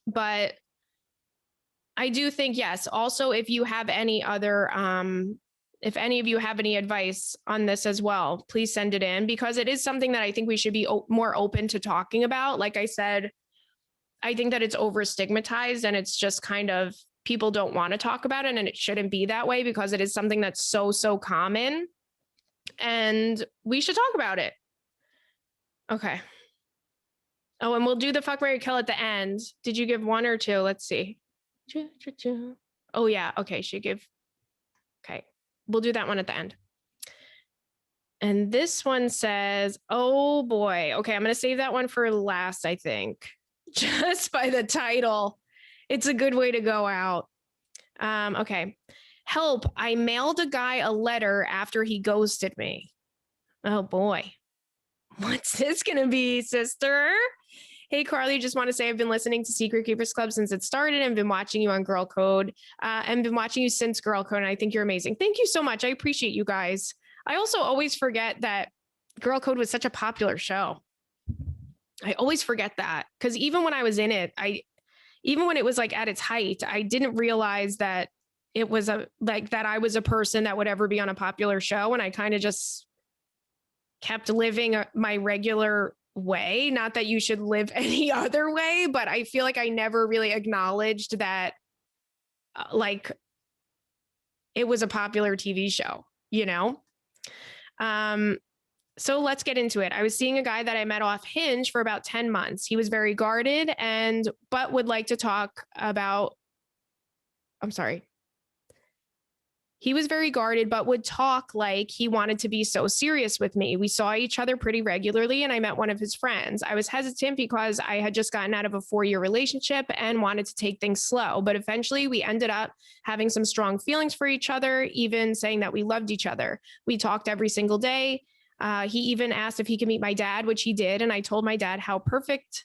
But I do think, yes. Also, if you have any other, if any of you have any advice on this as well, please send it in, because it is something that I think we should be more open to talking about. Like I said, I think that it's over stigmatized, and it's just kind of, people don't want to talk about it, and it shouldn't be that way because it is something that's so common, and we should talk about it. Okay. Oh, and we'll do the fuck, marry, kill at the end. Did you give one or two? Let's see. Oh yeah. Okay. Okay. We'll do that one at the end. And this one says, oh boy. Okay. I'm going to save that one for last, I think, just by the title. It's a good way to go out. Okay. Help. I mailed a guy a letter after he ghosted me. Oh boy. What's this going to be, sister? Hey, Carly, just want to say I've been listening to Secret Keepers Club since it started and been watching you on Girl Code and been watching you since Girl Code. And I think you're amazing. Thank you so much. I appreciate you guys. I also always forget that Girl Code was such a popular show. I always forget that, because even when I was in it, even when it was like at its height, I didn't realize that it was that I was a person that would ever be on a popular show. And I kind of just kept living my regular way. Not that you should live any other way, but I feel like I never really acknowledged that like it was a popular TV show, you know? So let's get into it. I was seeing a guy that I met off Hinge for about 10 months. He was very guarded but would like to talk about, He was very guarded, but would talk like he wanted to be so serious with me. We saw each other pretty regularly, and I met one of his friends. I was hesitant because I had just gotten out of a 4-year relationship and wanted to take things slow. But eventually we ended up having some strong feelings for each other, even saying that we loved each other. We talked every single day. He even asked if he could meet my dad, which he did. And I told my dad how perfect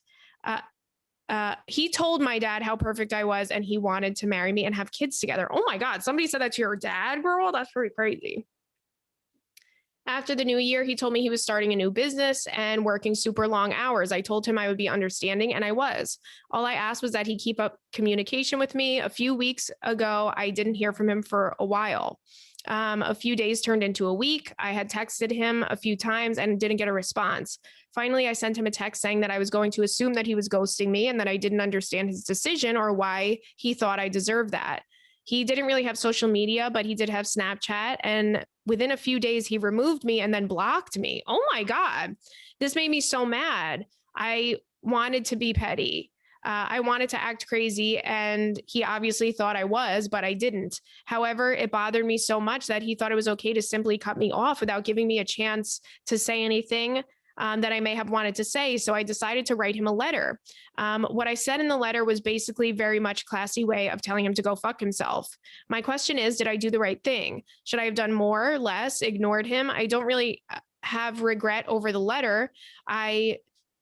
he told my dad how perfect I was, and he wanted to marry me and have kids together. Oh my God. Somebody said that to your dad, girl. That's pretty crazy. After the new year, he told me he was starting a new business and working super long hours. I told him I would be understanding, and I was. All I asked was that he keep up communication with me. A few weeks ago, I didn't hear from him for a while. A few days turned into a week. I had texted him a few times and didn't get a response. Finally, I sent him a text saying that I was going to assume that he was ghosting me and that I didn't understand his decision or why he thought I deserved that. He didn't really have social media, but he did have Snapchat. And within a few days, he removed me and then blocked me. Oh my God. This made me so mad. I wanted to be petty. I wanted to act crazy, and he obviously thought I was, but I didn't. However, it bothered me so much that he thought it was okay to simply cut me off without giving me a chance to say anything that I may have wanted to say. So I decided to write him a letter. What I said in the letter was basically very much classy way of telling him to go fuck himself. My question is, did I do the right thing? Should I have done more, less, ignored him? I don't really have regret over the letter. I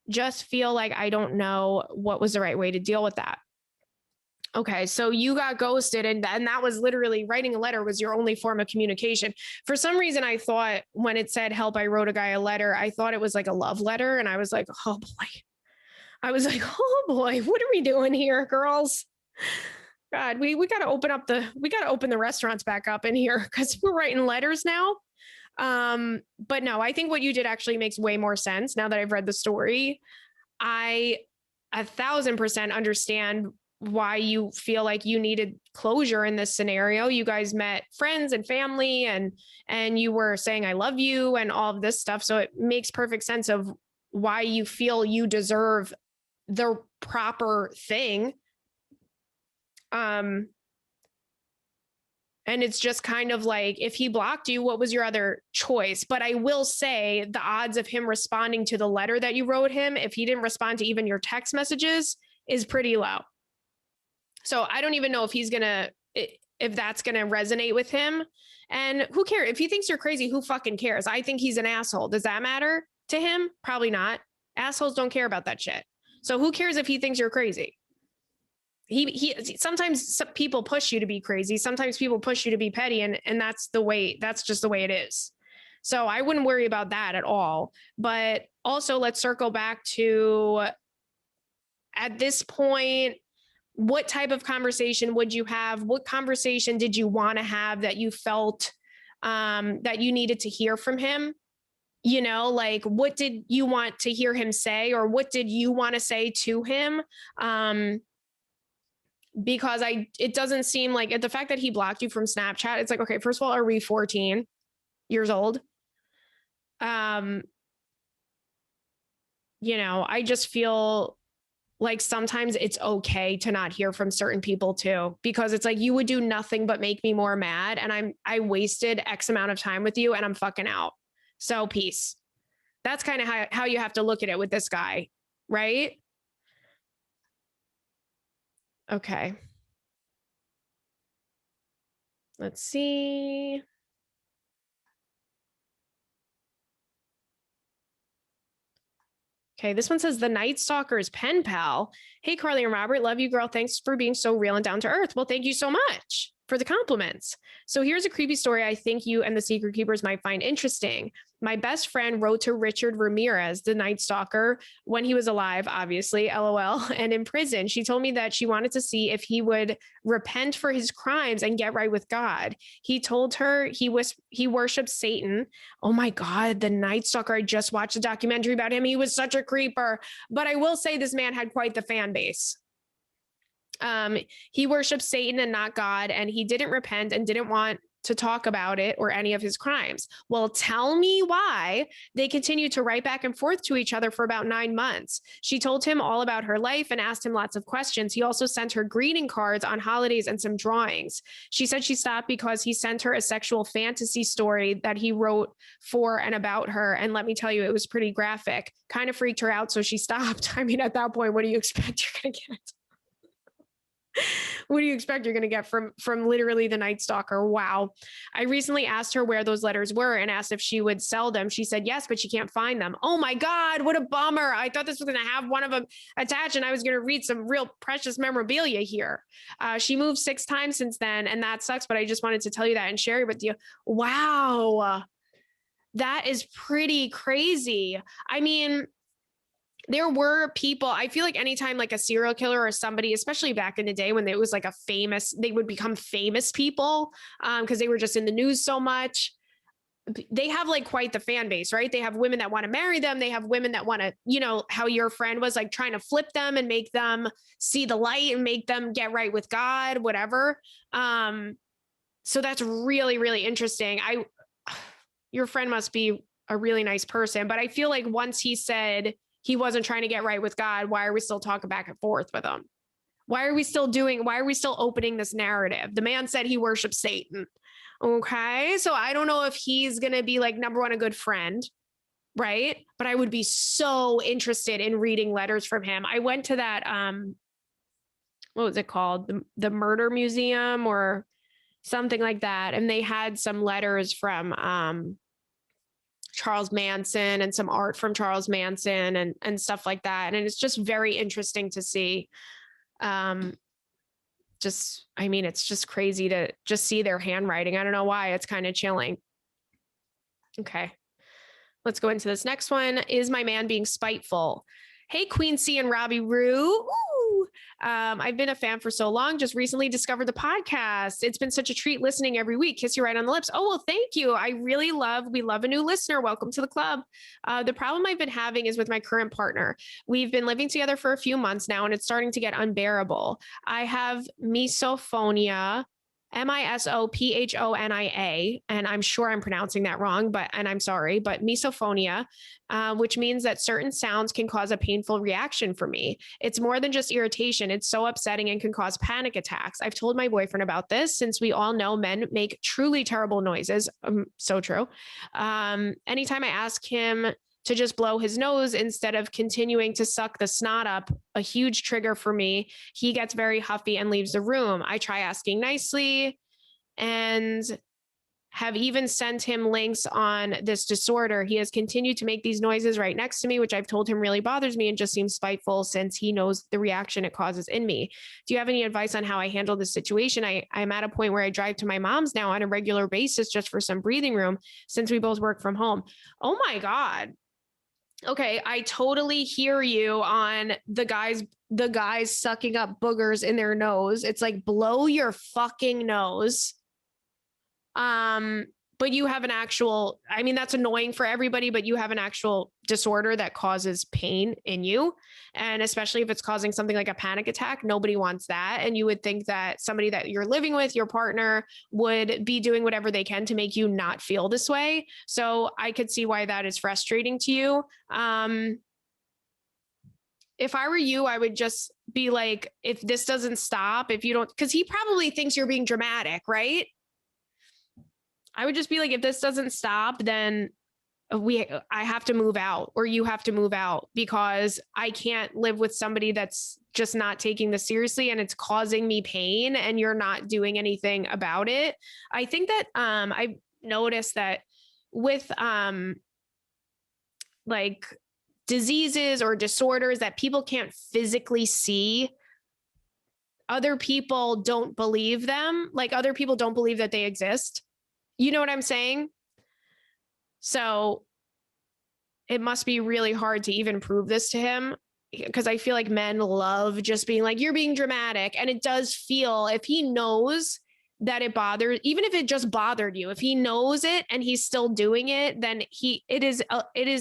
just feel like I don't know what was the right way to deal with that. Okay, so you got ghosted, and that was literally, writing a letter was your only form of communication. For some reason, I thought when it said help, I wrote a guy a letter, I thought it was like a love letter, and I was like, oh boy. What are we doing here, girls? God, we got to open the restaurants back up in here because we're writing letters now. But no, I think what you did actually makes way more sense now that I've read the story. I 1,000% understand why you feel like you needed closure in this scenario. You guys met friends and family, and you were saying I love you and all of this stuff. So it makes perfect sense of why you feel you deserve the proper thing. And it's just kind of like, if he blocked you, what was your other choice? But I will say the odds of him responding to the letter that you wrote him, if he didn't respond to even your text messages, is pretty low. So I don't even know if if that's going to resonate with him. And who cares? If he thinks you're crazy, who fucking cares? I think he's an asshole. Does that matter to him? Probably not. Assholes don't care about that shit. So who cares if he thinks you're crazy? He sometimes some people push you to be crazy. Sometimes people push you to be petty, and that's just the way it is. So I wouldn't worry about that at all. But also, let's circle back to, at this point, what type of conversation would you have? What conversation did you want to have that you felt that you needed to hear from him? You know, like, what did you want to hear him say, or what did you want to say to him? Because it doesn't seem like the fact that he blocked you from Snapchat. It's like, okay, first of all, are we 14 years old? You know, I just feel like sometimes it's okay to not hear from certain people too, because it's like, you would do nothing but make me more mad. And I wasted X amount of time with you and I'm fucking out. So peace. That's kind of how you have to look at it with this guy, right? Okay. Let's see. Okay, this one says the Night Stalker's pen pal. Hey, Carly and Robert, love you, girl. Thanks for being so real and down to earth. Well, thank you so much for the compliments. So here's a creepy story I think you and the Secret Keepers might find interesting. My best friend wrote to Richard Ramirez, the Night Stalker, when he was alive, obviously, LOL, and in prison. She told me that she wanted to see if he would repent for his crimes and get right with God. He told her he worships Satan. Oh my God, the Night Stalker. I just watched a documentary about him. He was such a creeper. But I will say this man had quite the fan base. He worshipped Satan and not God, and he didn't repent and didn't want to talk about it or any of his crimes. Well, tell me why they continued to write back and forth to each other for about 9 months. She told him all about her life and asked him lots of questions. He also sent her greeting cards on holidays and some drawings. She said she stopped because he sent her a sexual fantasy story that he wrote for and about her. And let me tell you, it was pretty graphic. Kind of freaked her out, so she stopped. I mean, at that point, what do you expect you're going to get? What do you expect you're going to get from literally the Night Stalker? Wow. I recently asked her where those letters were and asked if she would sell them. She said yes, but she can't find them. Oh my God, what a bummer. I thought this was going to have one of them attached and I was going to read some real precious memorabilia here. She moved 6 times since then, and that sucks, but I just wanted to tell you that and share it with you. Wow. That is pretty crazy. I mean, there were people, I feel like anytime like a serial killer or somebody, especially back in the day when it was like they would become famous people because they were just in the news so much. They have like quite the fan base, right? They have women that want to marry them. They have women that want to, you know, how your friend was like trying to flip them and make them see the light and make them get right with God, whatever. So that's really, really interesting. Your friend must be a really nice person, but I feel like once he said he wasn't trying to get right with God, why are we still talking back and forth with him? Why are we still opening this narrative? The man said he worships Satan. Okay. So I don't know if he's going to be like, number one, a good friend. Right. But I would be so interested in reading letters from him. I went to that, what was it called? The Murder Museum or something like that. And they had some letters from, Charles Manson and some art from Charles Manson and stuff like that. And it's just very interesting to see. I mean, it's just crazy to just see their handwriting. I don't know why. It's kind of chilling. Okay. Let's go into this next one. Is my man being spiteful? Hey, Queen C and Robbie Roo. Ooh. I've been a fan for so long, just recently discovered the podcast. It's been such a treat listening every week. Kiss you right on the lips. Oh, well, thank you. We love a new listener. Welcome to the club. The problem I've been having is with my current partner. We've been living together for a few months now, and it's starting to get unbearable. I have misophonia, misophonia, and I'm sure I'm pronouncing that wrong, and I'm sorry, but misophonia, which means that certain sounds can cause a painful reaction for me. It's more than just irritation. It's so upsetting and can cause panic attacks. I've told my boyfriend about this since we all know men make truly terrible noises. So true. Anytime I ask him to just blow his nose instead of continuing to suck the snot up, a huge trigger for me, he gets very huffy and leaves the room. I try asking nicely and have even sent him links on this disorder. He has continued to make these noises right next to me, which I've told him really bothers me and just seems spiteful since he knows the reaction it causes in me. Do you have any advice on how I handle this situation? I'm at a point where I drive to my mom's now on a regular basis just for some breathing room since we both work from home. Oh my God. Okay, I totally hear you on the guys sucking up boogers in their nose. It's like, blow your fucking nose. But you have an actual, I mean, that's annoying for everybody, but you have an actual disorder that causes pain in you. And especially if it's causing something like a panic attack, nobody wants that. And you would think that somebody that you're living with, your partner, would be doing whatever they can to make you not feel this way. So I could see why that is frustrating to you. If I were you, I would just be like, if this doesn't stop, if you don't, because he probably thinks you're being dramatic, right? I would just be like, if this doesn't stop, then I have to move out, or you have to move out, because I can't live with somebody that's just not taking this seriously and it's causing me pain and you're not doing anything about it. I think that I've noticed that with like diseases or disorders that people can't physically see, other people don't believe them. Like, other people don't believe that they exist. You know what I'm saying? So it must be really hard to even prove this to him, because I feel like men love just being like, you're being dramatic. And it does feel, if he knows that it bothers, even if it just bothered you, if he knows it and he's still doing it, then it is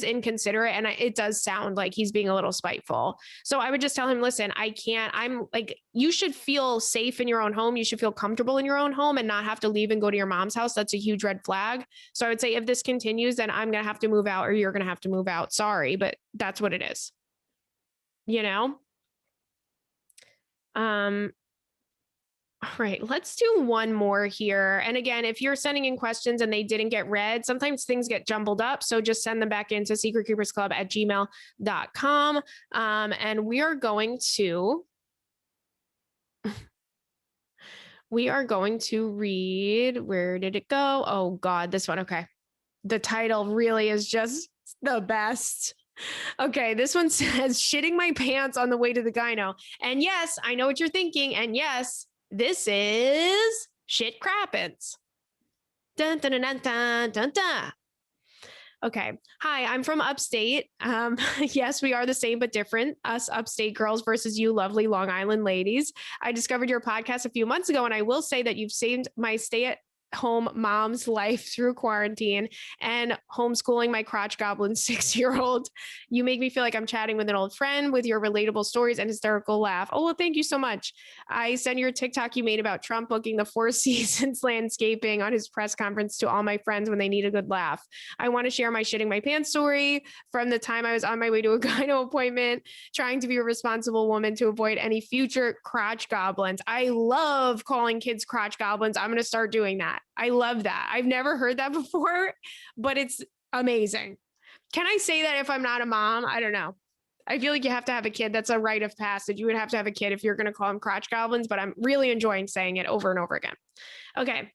inconsiderate. And it does sound like he's being a little spiteful. So I would just tell him, listen, I'm like, you should feel safe in your own home. You should feel comfortable in your own home and not have to leave and go to your mom's house. That's a huge red flag. So I would say, if this continues, then I'm going to have to move out, or you're going to have to move out. Sorry, but that's what it is. You know? All right, let's do one more here. And again, if you're sending in questions and they didn't get read, sometimes things get jumbled up. So just send them back into secretkeepersclub@gmail.com. And we are going to read, where did it go? Oh God, this one. Okay. The title really is just the best. Okay, this one says, shitting my pants on the way to the gyno. And yes, I know what you're thinking. And yes, this is shit crappens. Dun, dun, dun, dun, dun, dun. Okay. Hi, I'm from upstate. Yes, we are the same but different. Us upstate girls versus you lovely Long Island ladies. I discovered your podcast a few months ago, and I will say that you've saved my stay-at-home mom's life through quarantine and homeschooling my crotch goblin 6-year-old. You make me feel like I'm chatting with an old friend with your relatable stories and hysterical laugh. Oh, well, thank you so much. I sent your TikTok you made about Trump booking the Four Seasons landscaping on his press conference to all my friends when they need a good laugh. I want to share my shitting my pants story from the time I was on my way to a gyno appointment, trying to be a responsible woman to avoid any future crotch goblins. I love calling kids crotch goblins. I'm going to start doing that. I love that. I've never heard that before, but it's amazing. Can I say that if I'm not a mom? I don't know. I feel like you have to have a kid. That's a rite of passage. You would have to have a kid if you're going to call them crotch goblins, but I'm really enjoying saying it over and over again. Okay.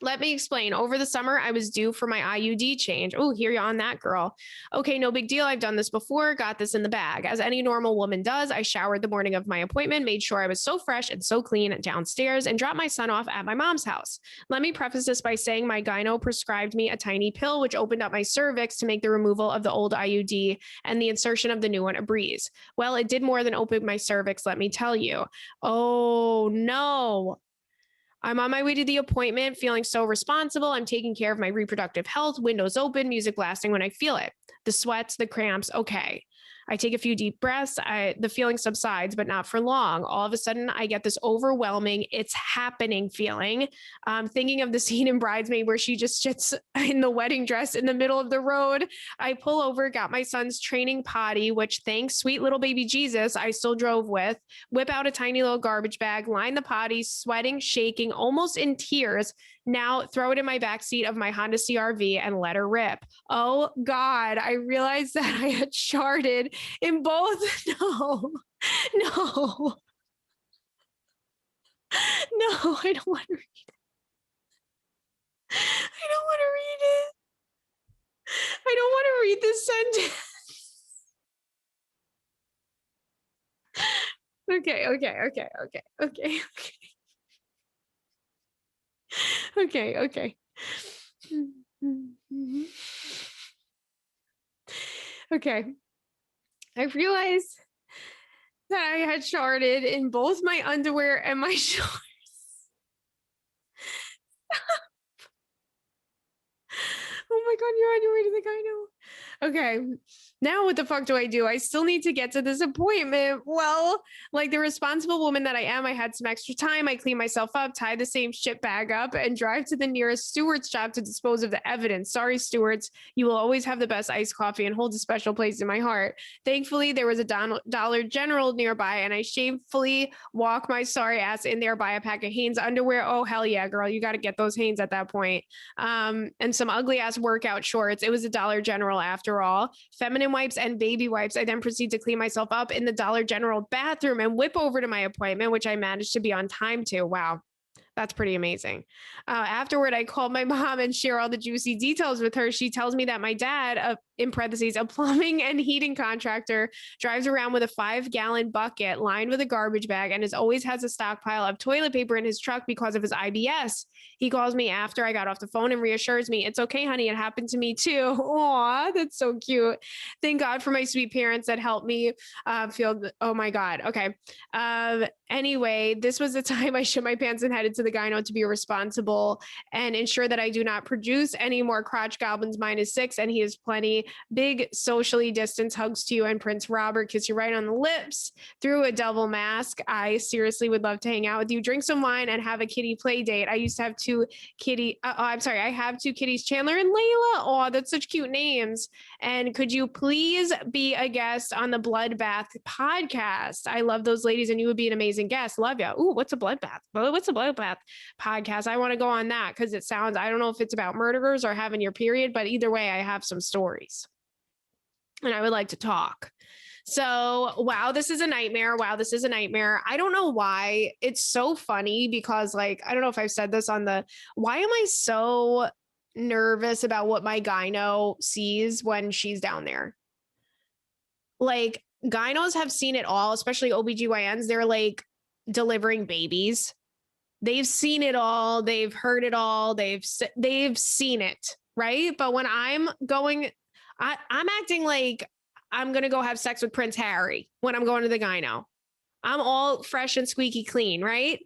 Let me explain. Over the summer, I was due for my IUD change. Oh, hear you on that, girl. Okay, no big deal. I've done this before, got this in the bag. As any normal woman does, I showered the morning of my appointment, made sure I was so fresh and so clean downstairs, and dropped my son off at my mom's house. Let me preface this by saying my gyno prescribed me a tiny pill, which opened up my cervix to make the removal of the old IUD and the insertion of the new one a breeze. Well, it did more than open my cervix, let me tell you. Oh, no. I'm on my way to the appointment, feeling so responsible. I'm taking care of my reproductive health, windows open, music blasting when I feel it. The sweats, the cramps, okay. I take a few deep breaths. The feeling subsides, but not for long. All of a sudden, I get this overwhelming, it's happening feeling. Thinking of the scene in Bridesmaid where she just sits in the wedding dress in the middle of the road. I pull over, got my son's training potty, which thanks sweet little baby Jesus, I still drove with, whip out a tiny little garbage bag, line the potty, sweating, shaking, almost in tears. Now throw it in my backseat of my Honda CRV and let her rip. Oh God, I realized that I had sharded in both. No, no, no, I don't want to read it. I don't want to read it. I don't want to read this sentence. Okay. Okay. I realized that I had sharded in both my underwear and my shorts. Oh my God, you're on your way to the gyno. Okay, now what the fuck do? I still need to get to this appointment. Well, like the responsible woman that I am, I had some extra time. I clean myself up, tie the same shit bag up, and drive to the nearest steward's shop to dispose of the evidence. Sorry, stewards, you will always have the best iced coffee and hold a special place in my heart. Thankfully, there was a Dollar General nearby, and I shamefully walk my sorry ass in there, buy a pack of Hanes underwear. Oh, hell yeah, girl, you got to get those Hanes at that point. And some ugly ass workout shorts. It was a Dollar General after all. Feminine wipes and baby wipes. I then proceed to clean myself up in the Dollar General bathroom and whip over to my appointment, which I managed to be on time to. Wow. That's pretty amazing. Afterward, I called my mom and share all the juicy details with her. She tells me that my dad, in parentheses, a plumbing and heating contractor, drives around with a 5-gallon bucket lined with a garbage bag and always has a stockpile of toilet paper in his truck because of his IBS. He calls me after I got off the phone and reassures me, it's okay, honey. It happened to me too. Aw, that's so cute. Thank God for my sweet parents that helped me feel, oh my God. Okay. Anyway, this was the time I shit my pants and headed to the gyno to be responsible and ensure that I do not produce any more crotch goblins -6. And he is plenty. Big socially distanced hugs to you and Prince Robert. Kiss you right on the lips through a double mask. I seriously would love to hang out with you, drink some wine, and have a kitty play date. I used to have I have two kitties, Chandler and Layla. Oh, that's such cute names. And could you please be a guest on the Bloodbath podcast? I love those ladies and you would be an amazing guest. Love you. Ooh, what's a bloodbath? What's a bloodbath podcast? I want to go on that because it sounds, I don't know if it's about murderers or having your period, but either way, I have some stories and I would like to talk. So, wow, this is a nightmare. I don't know why. It's so funny because, like, I don't know if I've said this why am I so nervous about what my gyno sees when she's down there? Like, gynos have seen it all, especially OBGYNs. They're like delivering babies. They've seen it all. They've heard it all. They've seen it, right? But when I'm going, I'm acting like I'm going to go have sex with Prince Harry when I'm going to the gyno. I'm all fresh and squeaky clean, right?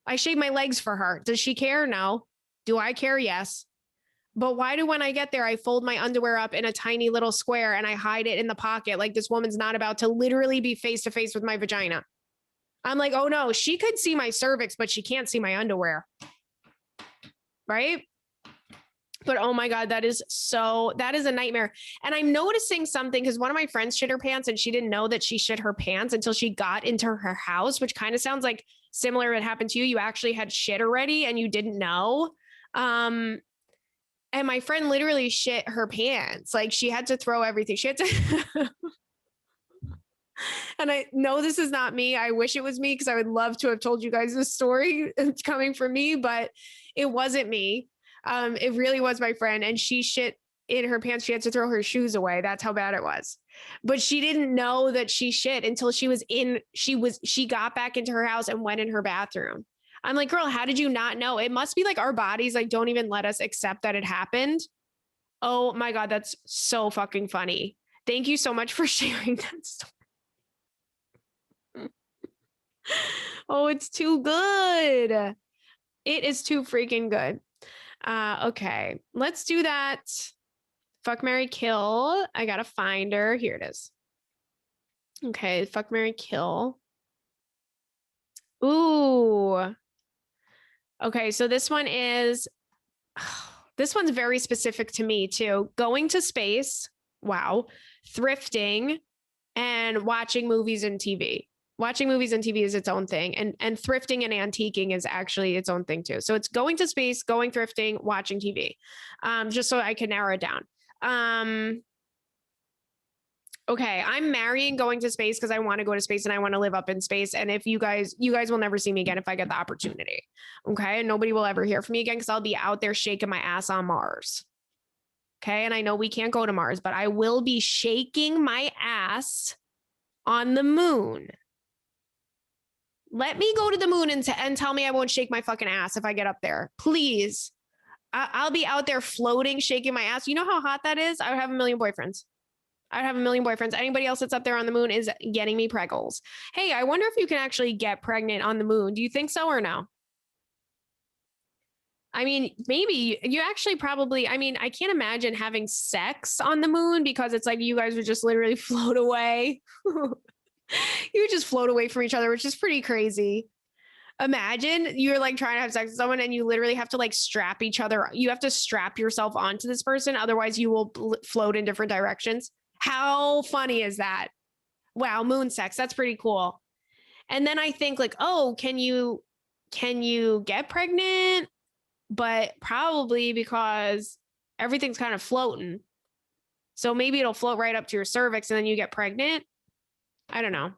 I shave my legs for her. Does she care? No. Do I care? Yes. But why do when I get there, I fold my underwear up in a tiny little square and I hide it in the pocket like this woman's not about to literally be face to face with my vagina? I'm like, oh no, she could see my cervix, but she can't see my underwear. Right? But oh my God, that is a nightmare. And I'm noticing something because one of my friends shit her pants and she didn't know that she shit her pants until she got into her house, which kind of sounds like similar that happened to you. You actually had shit already and you didn't know. And my friend literally shit her pants. Like she had to throw everything. She had to And I know this is not me. I wish it was me because I would love to have told you guys this story coming from me, but it wasn't me. It really was my friend, and she shit in her pants. She had to throw her shoes away. That's how bad it was. But she didn't know that she shit until she got back into her house and went in her bathroom. I'm like, girl, how did you not know? It must be like our bodies like don't even let us accept that it happened. Oh my God, that's so fucking funny. Thank you so much for sharing that story. Oh, it's too good. It is too freaking good. Okay, let's do that. Fuck, marry, kill. I gotta find her. Here it is. Okay, fuck, marry, kill. Ooh. Okay, so this one is, this one's very specific to me too. Going to space. Wow. Thrifting and watching movies and TV. Watching movies and TV is its own thing. And thrifting and antiquing is actually its own thing too. So it's going to space, going thrifting, watching TV. Just so I can narrow it down. Okay, I'm marrying going to space because I want to go to space and I want to live up in space. And if you guys will never see me again if I get the opportunity. Okay. And nobody will ever hear from me again because I'll be out there shaking my ass on Mars. Okay. And I know we can't go to Mars, but I will be shaking my ass on the moon. Let me go to the moon and tell me I won't shake my fucking ass if I get up there. Please. I'll be out there floating, shaking my ass. You know how hot that is? I would have a million boyfriends. I'd have a million boyfriends. Anybody else that's up there on the moon is getting me preggles. Hey, I wonder if you can actually get pregnant on the moon. Do you think so or no? I mean, maybe you actually probably, I mean, I can't imagine having sex on the moon because it's like you guys would just literally float away. You just float away from each other, which is pretty crazy. Imagine you're like trying to have sex with someone and you literally have to like strap each other. You have to strap yourself onto this person. Otherwise you will float in different directions. How funny is that? Wow. Moon sex. That's pretty cool. And then I think like, oh, can you get pregnant? But probably because everything's kind of floating. So maybe it'll float right up to your cervix and then you get pregnant. I don't know.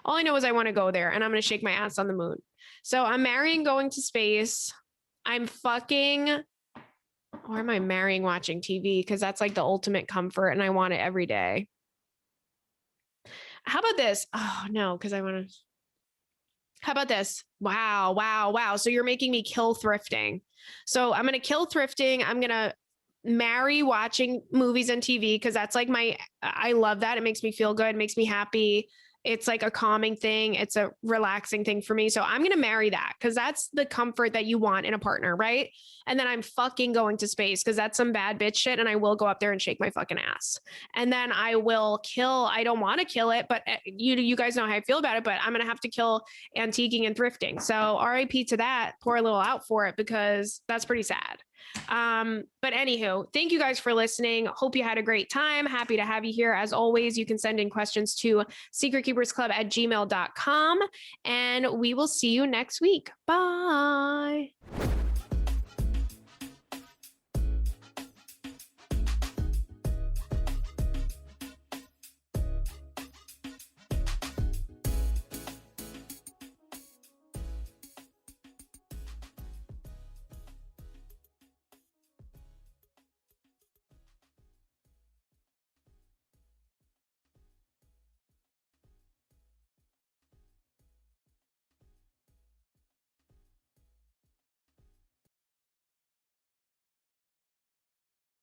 All I know is I want to go there and I'm going to shake my ass on the moon. So I'm marrying going to space. I'm fucking, or am I marrying watching TV? Because that's like the ultimate comfort and I want it every day. How about this? Oh no, because I want to. How about this? Wow, wow, wow. So you're making me kill thrifting. So I'm going to kill thrifting. I'm going to marry watching movies and TV because that's like I love that. It makes me feel good. It makes me happy. It's like a calming thing. It's a relaxing thing for me. So I'm going to marry that because that's the comfort that you want in a partner, right? And then I'm fucking going to space because that's some bad bitch shit. And I will go up there and shake my fucking ass. And then I will kill, I don't want to kill it, but you guys know how I feel about it, but I'm going to have to kill antiquing and thrifting. So RIP to that, pour a little out for it because that's pretty sad. But anywho, thank you guys for listening. Hope you had a great time. Happy to have you here. As always, you can send in questions to secretkeepersclub@gmail.com and we will see you next week. Bye.